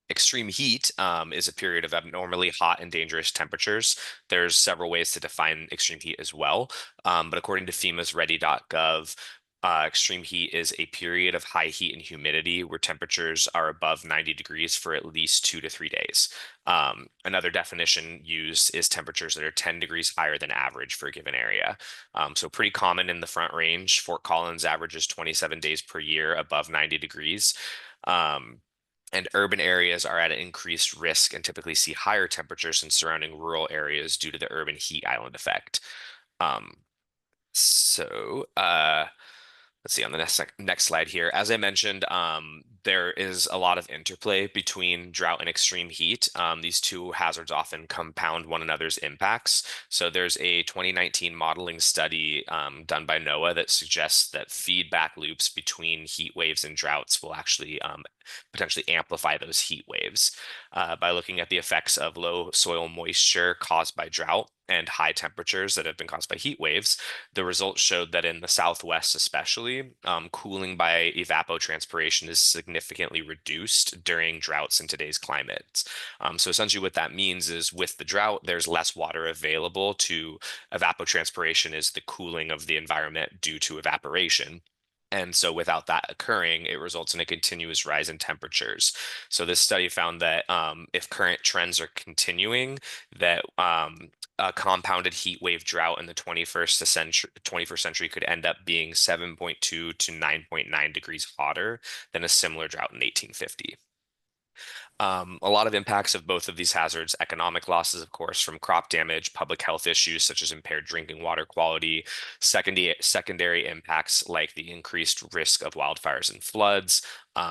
S15: Extreme heat is a period of abnormally hot and dangerous temperatures. There's several ways to define extreme heat as well, but according to FEMA's ready.gov, extreme heat is a period of high heat and humidity where temperatures are above 90 degrees for at least 2 to 3 days. Another definition used is temperatures that are 10 degrees higher than average for a given area. So pretty common in the Front Range. Fort Collins averages 27 days per year above 90 degrees. And urban areas are at an increased risk and typically see higher temperatures in surrounding rural areas due to the urban heat island effect. Let's see on the next slide here. As I mentioned, there is a lot of interplay between drought and extreme heat. These two hazards often compound one another's impacts. So there's a 2019 modeling study done by NOAA that suggests that feedback loops between heat waves and droughts will actually potentially amplify those heat waves by looking at the effects of low soil moisture caused by drought and high temperatures that have been caused by heat waves. The results showed that in the Southwest especially, cooling by evapotranspiration is significantly reduced during droughts in today's climate. So essentially what that means is with the drought, there's less water available to evapotranspiration is the cooling of the environment due to evaporation. And so without that occurring, it results in a continuous rise in temperatures. So this study found that if current trends are continuing, that a compounded heat wave drought in the 21st century could end up being 7.2 to 9.9 degrees hotter than a similar drought in 1850. A lot of impacts of both of these hazards: economic losses, of course, from crop damage, public health issues such as impaired drinking water quality, secondary impacts like the increased risk of wildfires and floods,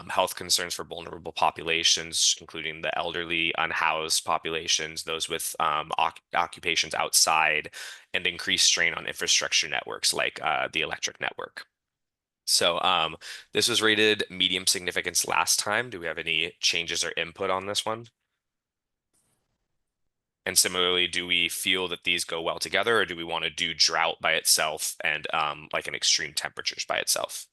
S15: health concerns for vulnerable populations, including the elderly, unhoused populations, those with occupations outside, and increased strain on infrastructure networks like the electric network. So this was rated medium significance last time. Do we have any changes or input on this one? And similarly, do we feel that these go well together, or do we want to do drought by itself and like an extreme temperatures by itself?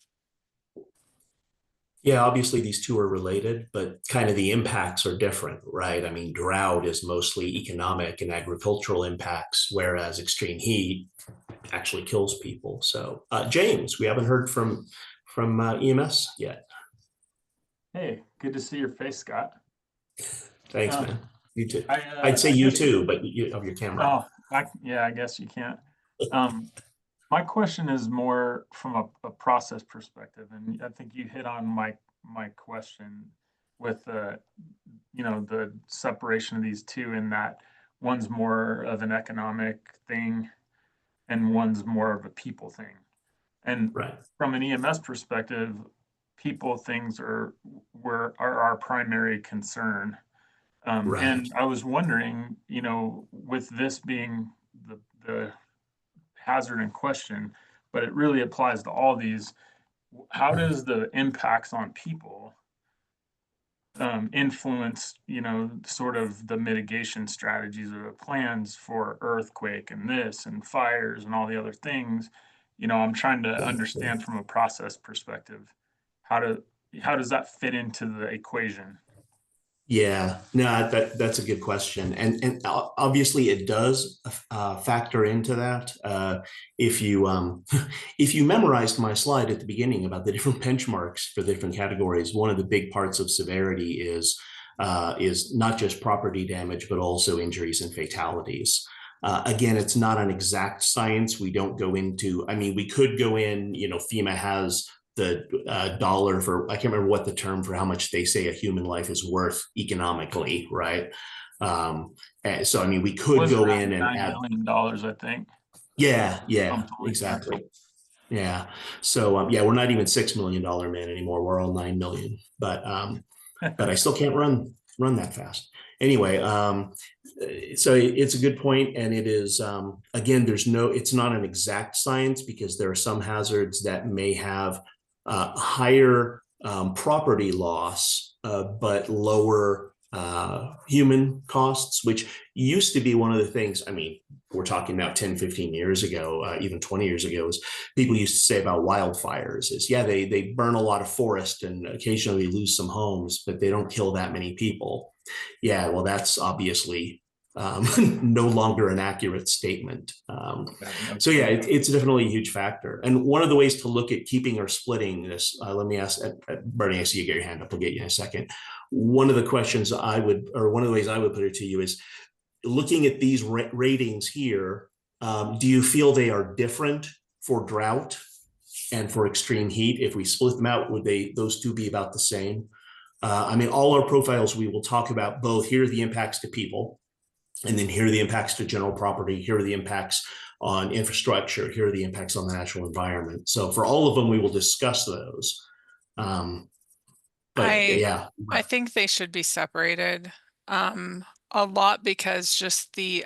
S2: Yeah, obviously these two are related, but kind of the impacts are different, right? I mean, drought is mostly economic and agricultural impacts, whereas extreme heat actually kills people. So, James, we haven't heard from EMS yet.
S19: Hey, good to see your face, Scott.
S2: Thanks, man. You too.
S19: I
S2: I'd say you
S19: guess,
S2: too, but you of your camera.
S19: Oh, yeah, I guess you can't. My question is more from a process perspective, and I think you hit on my question with the separation of these two, in that one's more of an economic thing and one's more of a people thing. And
S2: right.
S19: From an EMS perspective, people things are our primary concern.
S2: Right.
S19: And I was wondering, with this being the hazard in question, but it really applies to all these, how does the impacts on people influence, sort of the mitigation strategies or the plans for earthquake and this and fires and all the other things? I'm trying to understand from a process perspective, how does that fit into the equation?
S2: Yeah, no, that's a good question, and obviously it does factor into that. If you if you memorized my slide at the beginning about the different benchmarks for different categories, one of the big parts of severity is not just property damage, but also injuries and fatalities. Again, it's not an exact science. We don't go into. I mean, we could go in. FEMA has the dollar for, I can't remember what the term for how much they say a human life is worth economically, right? So I mean, we could go in and add
S19: $9 million, I think.
S2: Yeah,
S19: like
S2: exactly. Yeah. So yeah, we're not even $6 million man anymore. We're all 9 million, but I still can't run that fast. Anyway, so it's a good point, and it is again, it's not an exact science, because there are some hazards that may have higher property loss, but lower human costs, which used to be one of the things. I mean, we're talking about 10, 15 years ago, even 20 years ago, is people used to say about wildfires is, yeah, they burn a lot of forest and occasionally lose some homes, but they don't kill that many people. Yeah, well, that's obviously no longer an accurate statement. So yeah, it's definitely a huge factor. And one of the ways to look at keeping or splitting this, let me ask, Bernie, I see you get your hand up. I'll get you in a second. One of the questions one of the ways I would put it to you is, looking at these ratings here, do you feel they are different for drought and for extreme heat? If we split them out, would those two be about the same? I mean, all our profiles, we will talk about both. Here are the impacts to people, and then here are the impacts to general property. Here are the impacts on infrastructure. Here are the impacts on the natural environment. So for all of them, we will discuss those.
S10: I think they should be separated a lot, because just the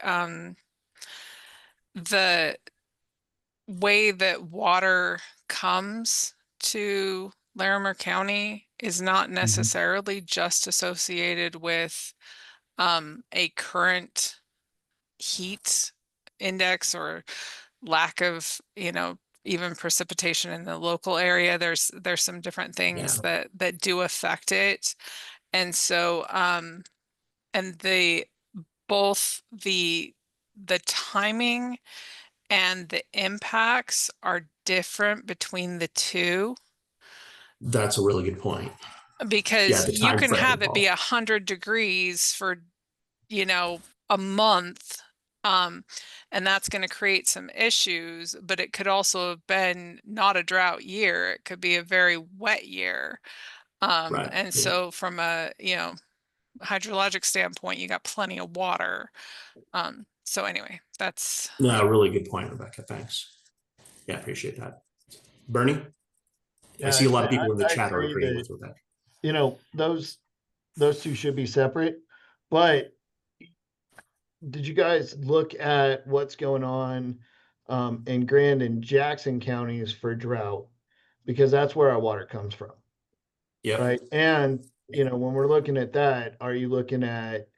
S10: way that water comes to Larimer County is not necessarily just associated with a current heat index or lack of, even precipitation in the local area. There's some different things that do affect it. And so and both the timing and the impacts are different between the two.
S2: That's a really good point.
S10: Because you can have it be 100 degrees for, a month, and that's going to create some issues, but it could also have been not a drought year. It could be a very wet year. And so from a, hydrologic standpoint, you got plenty of water. So anyway, that's
S2: No, really good point, Rebecca. Thanks. Yeah, appreciate that. Bernie? I see a lot of people in the
S17: I
S2: chat are
S17: agree
S2: agreeing
S17: that,
S2: with Rebecca.
S17: you know, those two should be separate. But did you guys look at what's going on in Grand and Jackson counties for drought? Because that's where our water comes from.
S2: Yeah.
S17: Right. And, you know, when we're looking at that, are you looking at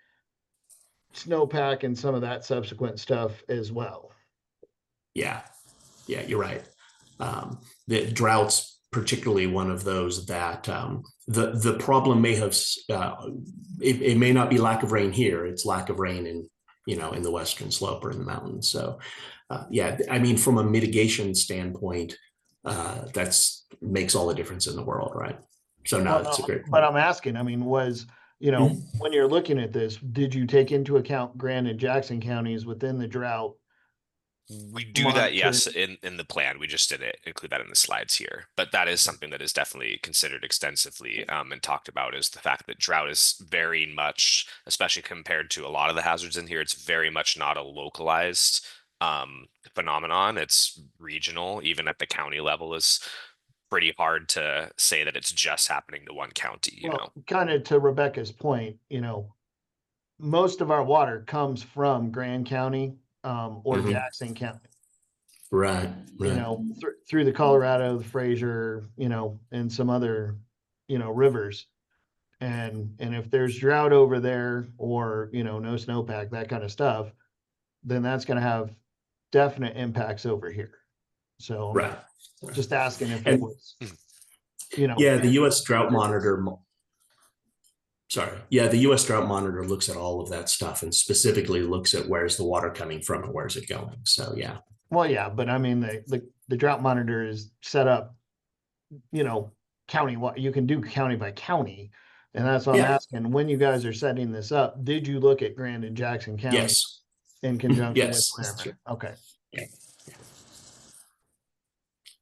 S17: snowpack and some of that subsequent stuff as well?
S2: Yeah. Yeah, you're right. The droughts, particularly one of those that the problem may have it may not be lack of rain here. It's lack of rain in, you know, in the western slope or in the mountains. So yeah, I mean, from a mitigation standpoint, that's makes all the difference in the world, right? So no, it's a great point.
S17: But I'm asking, I mean, you know, when you're looking at this, did you take into account Grand and Jackson counties within the drought?
S15: We do that, yes, in the plan. We just didn't include that in the slides here, but that is something that is definitely considered extensively and talked about, is the fact that drought is very much, especially compared to a lot of the hazards in here, it's very much not a localized phenomenon. It's regional. Even at the county level, is pretty hard to say that it's just happening to one county, you know.
S17: Kind of to Rebecca's point, you know, most of our water comes from Grand County or Jackson County.
S2: Right.
S17: You know, through the Colorado, the Fraser, you know, and some other, you know, rivers. And if there's drought over there, or, you know, no snowpack, that kind of stuff, then that's going to have definite impacts over here. So
S2: right.
S17: Just asking if it was, you know.
S2: Yeah, the U.S. Drought Monitor. Sorry. Yeah, the U.S. Drought Monitor looks at all of that stuff and specifically looks at where's the water coming from and where's it going. So yeah.
S17: Well, yeah, but I mean, the drought monitor is set up, you know, county. What you can do county by county, and that's what I'm asking. When you guys are setting this up, did you look at Grand and Jackson County?
S2: Yes.
S17: In conjunction
S2: yes.
S17: with Claremont? Okay.
S2: Yeah.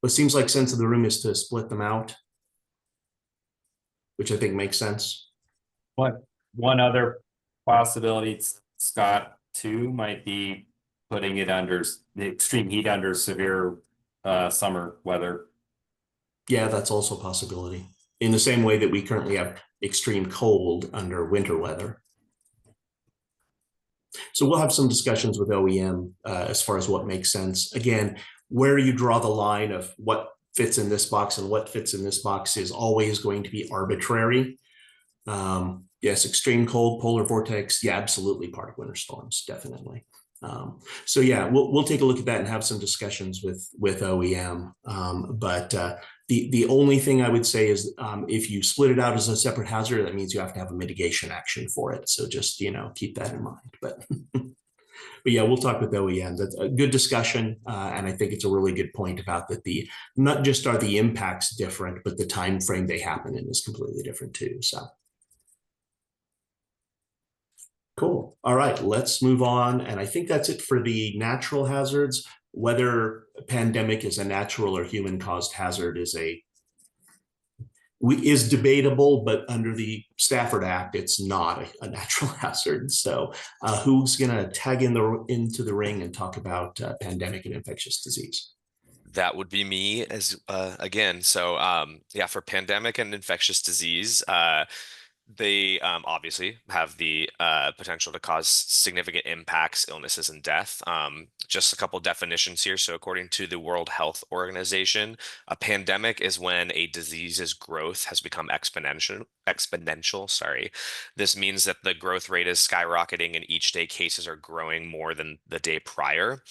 S2: What seems like sense of the room is to split them out, which I think makes sense.
S18: One other possibility, Scott, too, might be putting it under the extreme heat under severe summer weather.
S2: Yeah, that's also a possibility. In the same way that we currently have extreme cold under winter weather. So we'll have some discussions with OEM as far as what makes sense. Again, where you draw the line of what fits in this box and what fits in this box is always going to be arbitrary. Yes, extreme cold, polar vortex, yeah, absolutely part of winter storms, definitely. So yeah, we'll take a look at that and have some discussions with OEM. But the only thing I would say is if you split it out as a separate hazard, that means you have to have a mitigation action for it. So just, you know, keep that in mind. But but yeah, we'll talk with OEM. That's a good discussion, and I think it's a really good point about that. The not just are the impacts different, but the time frame they happen in is completely different too. So. Cool. All right, let's move on. And I think that's it for the natural hazards. Whether a pandemic is a natural or human caused hazard is debatable, but under the Stafford Act, it's not a natural hazard. So who's going to tag into the ring and talk about pandemic and infectious disease?
S15: That would be me as again. So yeah, for pandemic and infectious disease, they obviously have the potential to cause significant impacts, illnesses, and death. Just a couple definitions here. So according to the World Health Organization, a pandemic is when a disease's growth has become exponential. Sorry. This means that the growth rate is skyrocketing and each day cases are growing more than the day prior.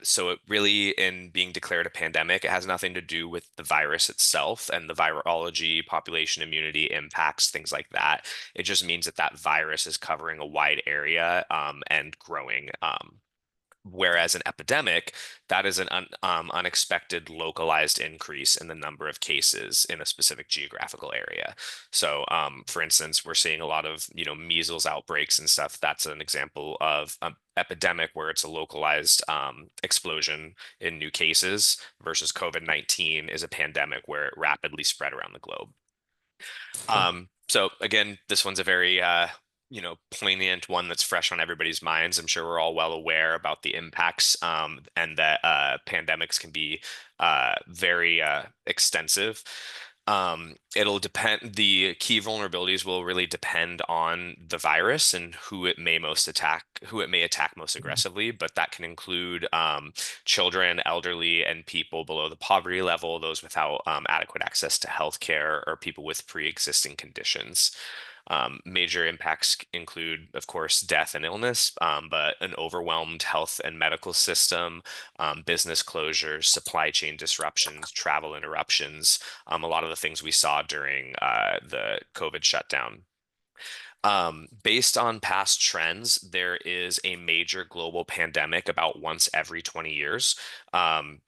S15: So it really, in being declared a pandemic, it has nothing to do with the virus itself and the virology, population immunity impacts, things like that. It just means that that virus is covering a wide area and growing. Whereas an epidemic, that is an unexpected localized increase in the number of cases in a specific geographical area. So, for instance, we're seeing a lot of, measles outbreaks and stuff. That's an example of an epidemic where it's a localized explosion in new cases versus COVID-19 is a pandemic where it rapidly spread around the globe. So again, this one's a very poignant one that's fresh on everybody's minds. I'm sure we're all well aware about the impacts and that pandemics can be very extensive. It'll depend, the key vulnerabilities will really depend on the virus and who it may attack most aggressively, but that can include children, elderly, and people below the poverty level, those without adequate access to healthcare, or people with pre-existing conditions. Major impacts include, of course, death and illness, but an overwhelmed health and medical system, business closures, supply chain disruptions, travel interruptions, a lot of the things we saw during the COVID shutdown. Based on past trends, there is a major global pandemic about once every 20 years.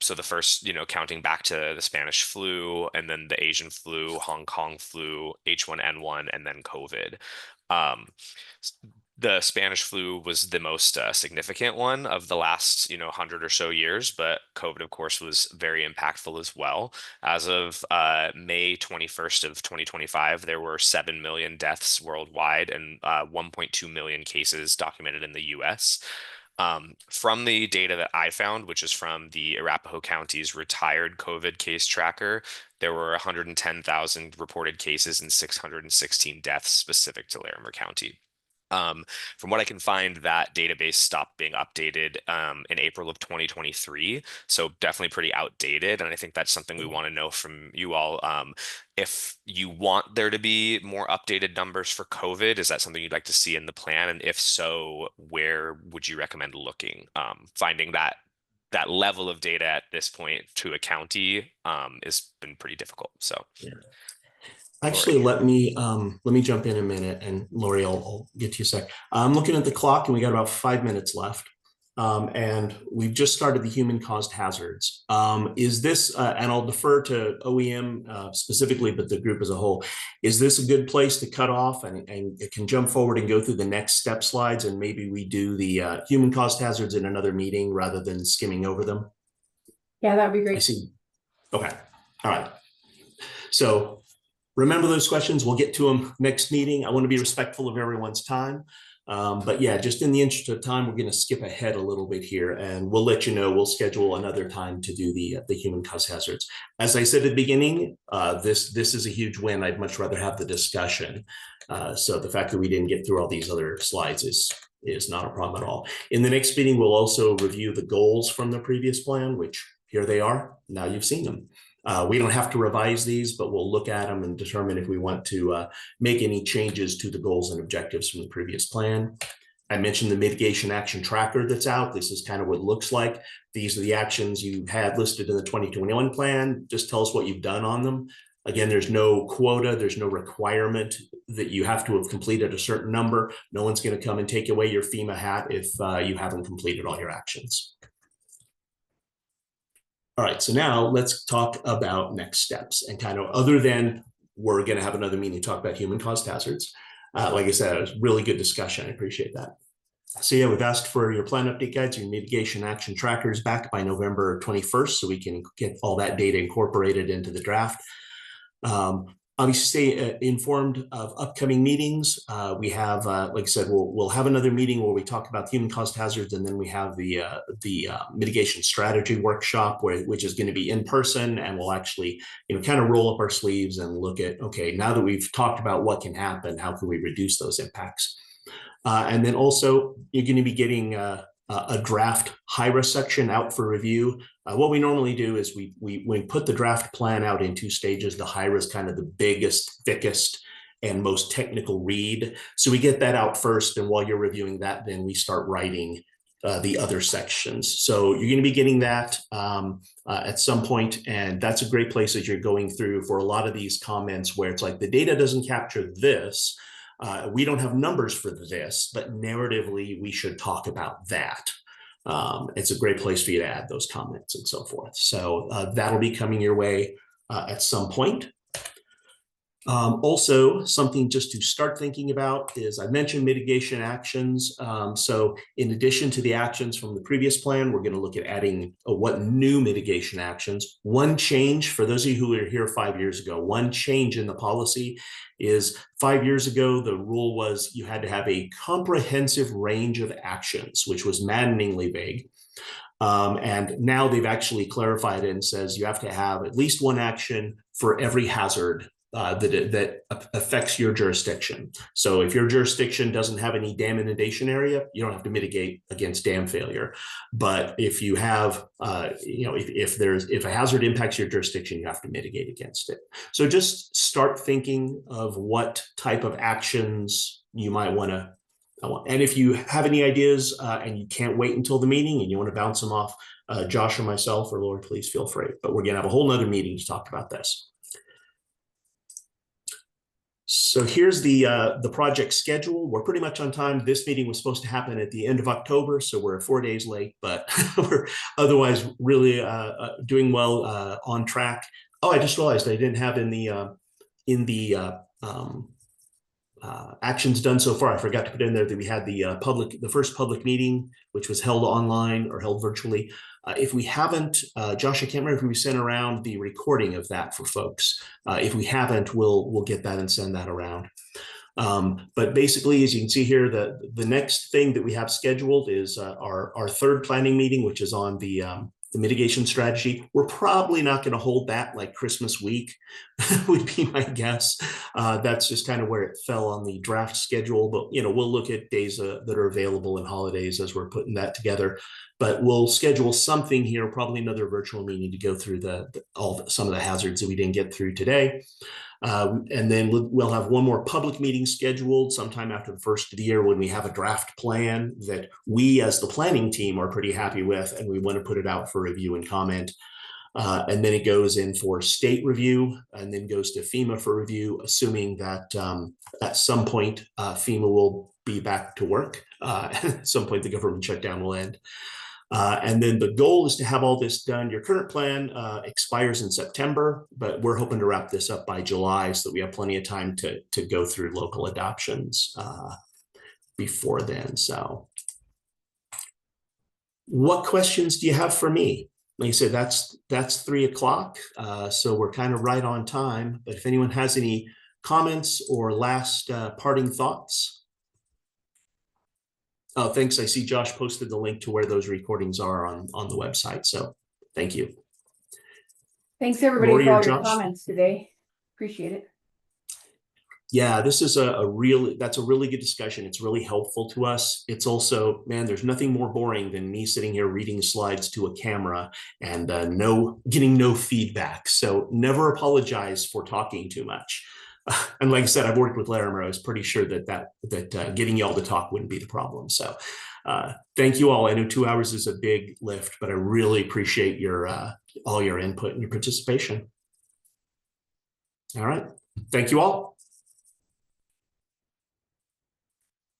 S15: So the first, counting back to the Spanish flu, and then the Asian flu, Hong Kong flu, H1N1, and then COVID. The Spanish flu was the most significant one of the last, 100 or so years, but COVID, of course, was very impactful as well. As of May 21st of 2025, there were 7 million deaths worldwide and 1.2 million cases documented in the US. From the data that I found, which is from the Arapahoe County's retired COVID case tracker, there were 110,000 reported cases and 616 deaths specific to Larimer County. From what I can find, that database stopped being updated in April of 2023, so definitely pretty outdated. And I think that's something we want to know from you all. If you want there to be more updated numbers for COVID, is that something you'd like to see in the plan? And if so, where would you recommend looking? Finding that level of data at this point to a county has been pretty difficult. So.
S2: Yeah. Actually, let me jump in a minute, and Lori, I'll get to you a sec. I'm looking at the clock, and we got about 5 minutes left. And we've just started the human caused hazards. Is this, and I'll defer to OEM specifically, but the group as a whole, is this a good place to cut off and it can jump forward and go through the next step slides, and maybe we do the human caused hazards in another meeting rather than skimming over them?
S3: Yeah, that'd be great.
S2: I see. Okay. All right. So remember those questions. We'll get to them next meeting. I want to be respectful of everyone's time. But yeah, just in the interest of time, we're going to skip ahead a little bit here, and we'll let you know. We'll schedule another time to do the human caused hazards. As I said at the beginning, this is a huge win. I'd much rather have the discussion. So the fact that we didn't get through all these other slides is not a problem at all. In the next meeting, we'll also review the goals from the previous plan, which here they are. Now you've seen them. We don't have to revise these, but we'll look at them and determine if we want to make any changes to the goals and objectives from the previous plan. I mentioned the mitigation action tracker that's out. This is kind of what it looks like. These are the actions you had listed in the 2021 plan. Just tell us what you've done on them. Again, there's no quota. There's no requirement that you have to have completed a certain number. No one's going to come and take away your FEMA hat if you haven't completed all your actions. All right, so now let's talk about next steps, and kind of, other than we're going to have another meeting to talk about human caused hazards. Like I said, it was really good discussion. I appreciate that. So yeah, we've asked for your plan update guides, your mitigation action trackers back by November 21st, so we can get all that data incorporated into the draft. Obviously, stay informed of upcoming meetings. We have, like I said, we'll have another meeting where we talk about human caused hazards, and then we have the mitigation strategy workshop, which is going to be in person, and we'll actually, kind of roll up our sleeves and look at, okay, now that we've talked about what can happen, how can we reduce those impacts? And then also, you're going to be getting a draft HIRA section out for review. What we normally do is we put the draft plan out in 2 stages. The HIRA is kind of the biggest, thickest, and most technical read. So we get that out first, and while you're reviewing that, then we start writing the other sections. So you're going to be getting that at some point, and that's a great place as you're going through for a lot of these comments where it's like the data doesn't capture this. We don't have numbers for this, but narratively, we should talk about that. It's a great place for you to add those comments and so forth. So that'll be coming your way at some point. Also, something just to start thinking about is I mentioned mitigation actions. So in addition to the actions from the previous plan, we're going to look at adding what new mitigation actions. One change, for those of you who were here 5 years ago, one change in the policy is 5 years ago, the rule was you had to have a comprehensive range of actions, which was maddeningly vague. And now they've actually clarified it and says you have to have at least one action for every hazard that affects your jurisdiction. So if your jurisdiction doesn't have any dam inundation area, you don't have to mitigate against dam failure. But if you have, if a hazard impacts your jurisdiction, you have to mitigate against it. So just start thinking of what type of actions you might want to. And if you have any ideas and you can't wait until the meeting and you want to bounce them off Josh or myself or Lord, please feel free. But we're going to have a whole nother meeting to talk about this. So here's the project schedule. We're pretty much on time. This meeting was supposed to happen at the end of October, so we're 4 days late, but we're otherwise really doing well on track. Oh, I just realized I didn't have in the actions done so far. I forgot to put in there that we had the first public meeting, which was held online or held virtually. If we haven't, Josh, I can't remember if we sent around the recording of that for folks. If we haven't, we'll get that and send that around. But basically, as you can see here, the next thing that we have scheduled is our third planning meeting, which is on the mitigation strategy. We're probably not going to hold that like Christmas week would be my guess. That's just kind of where it fell on the draft schedule. But, we'll look at days that are available and holidays as we're putting that together. But we'll schedule something here, probably another virtual meeting to go through some of the hazards that we didn't get through today. And then we'll have one more public meeting scheduled sometime after the first of the year when we have a draft plan that we as the planning team are pretty happy with, and we want to put it out for review and comment. And then it goes in for state review and then goes to FEMA for review, assuming that at some point FEMA will be back to work. At some point the government shutdown will end. And then the goal is to have all this done. Your current plan expires in September, but we're hoping to wrap this up by July so that we have plenty of time to go through local adoptions before then. So what questions do you have for me? Like I said, that's 3 o'clock. So we're kind of right on time, but if anyone has any comments or last parting thoughts. Oh, thanks. I see Josh posted the link to where those recordings are on the website. So thank you.
S3: Thanks everybody
S2: Lori
S3: for all
S2: or
S3: your
S2: Josh?
S3: comments today. Appreciate it.
S2: Yeah, this is that's a really good discussion. It's really helpful to us. It's also, man, there's nothing more boring than me sitting here reading slides to a camera and getting no feedback. So never apologize for talking too much. And like I said, I've worked with Larimer. I was pretty sure that getting y'all to talk wouldn't be the problem. So thank you all. I know 2 hours is a big lift, but I really appreciate all your input and your participation. All right. Thank you all.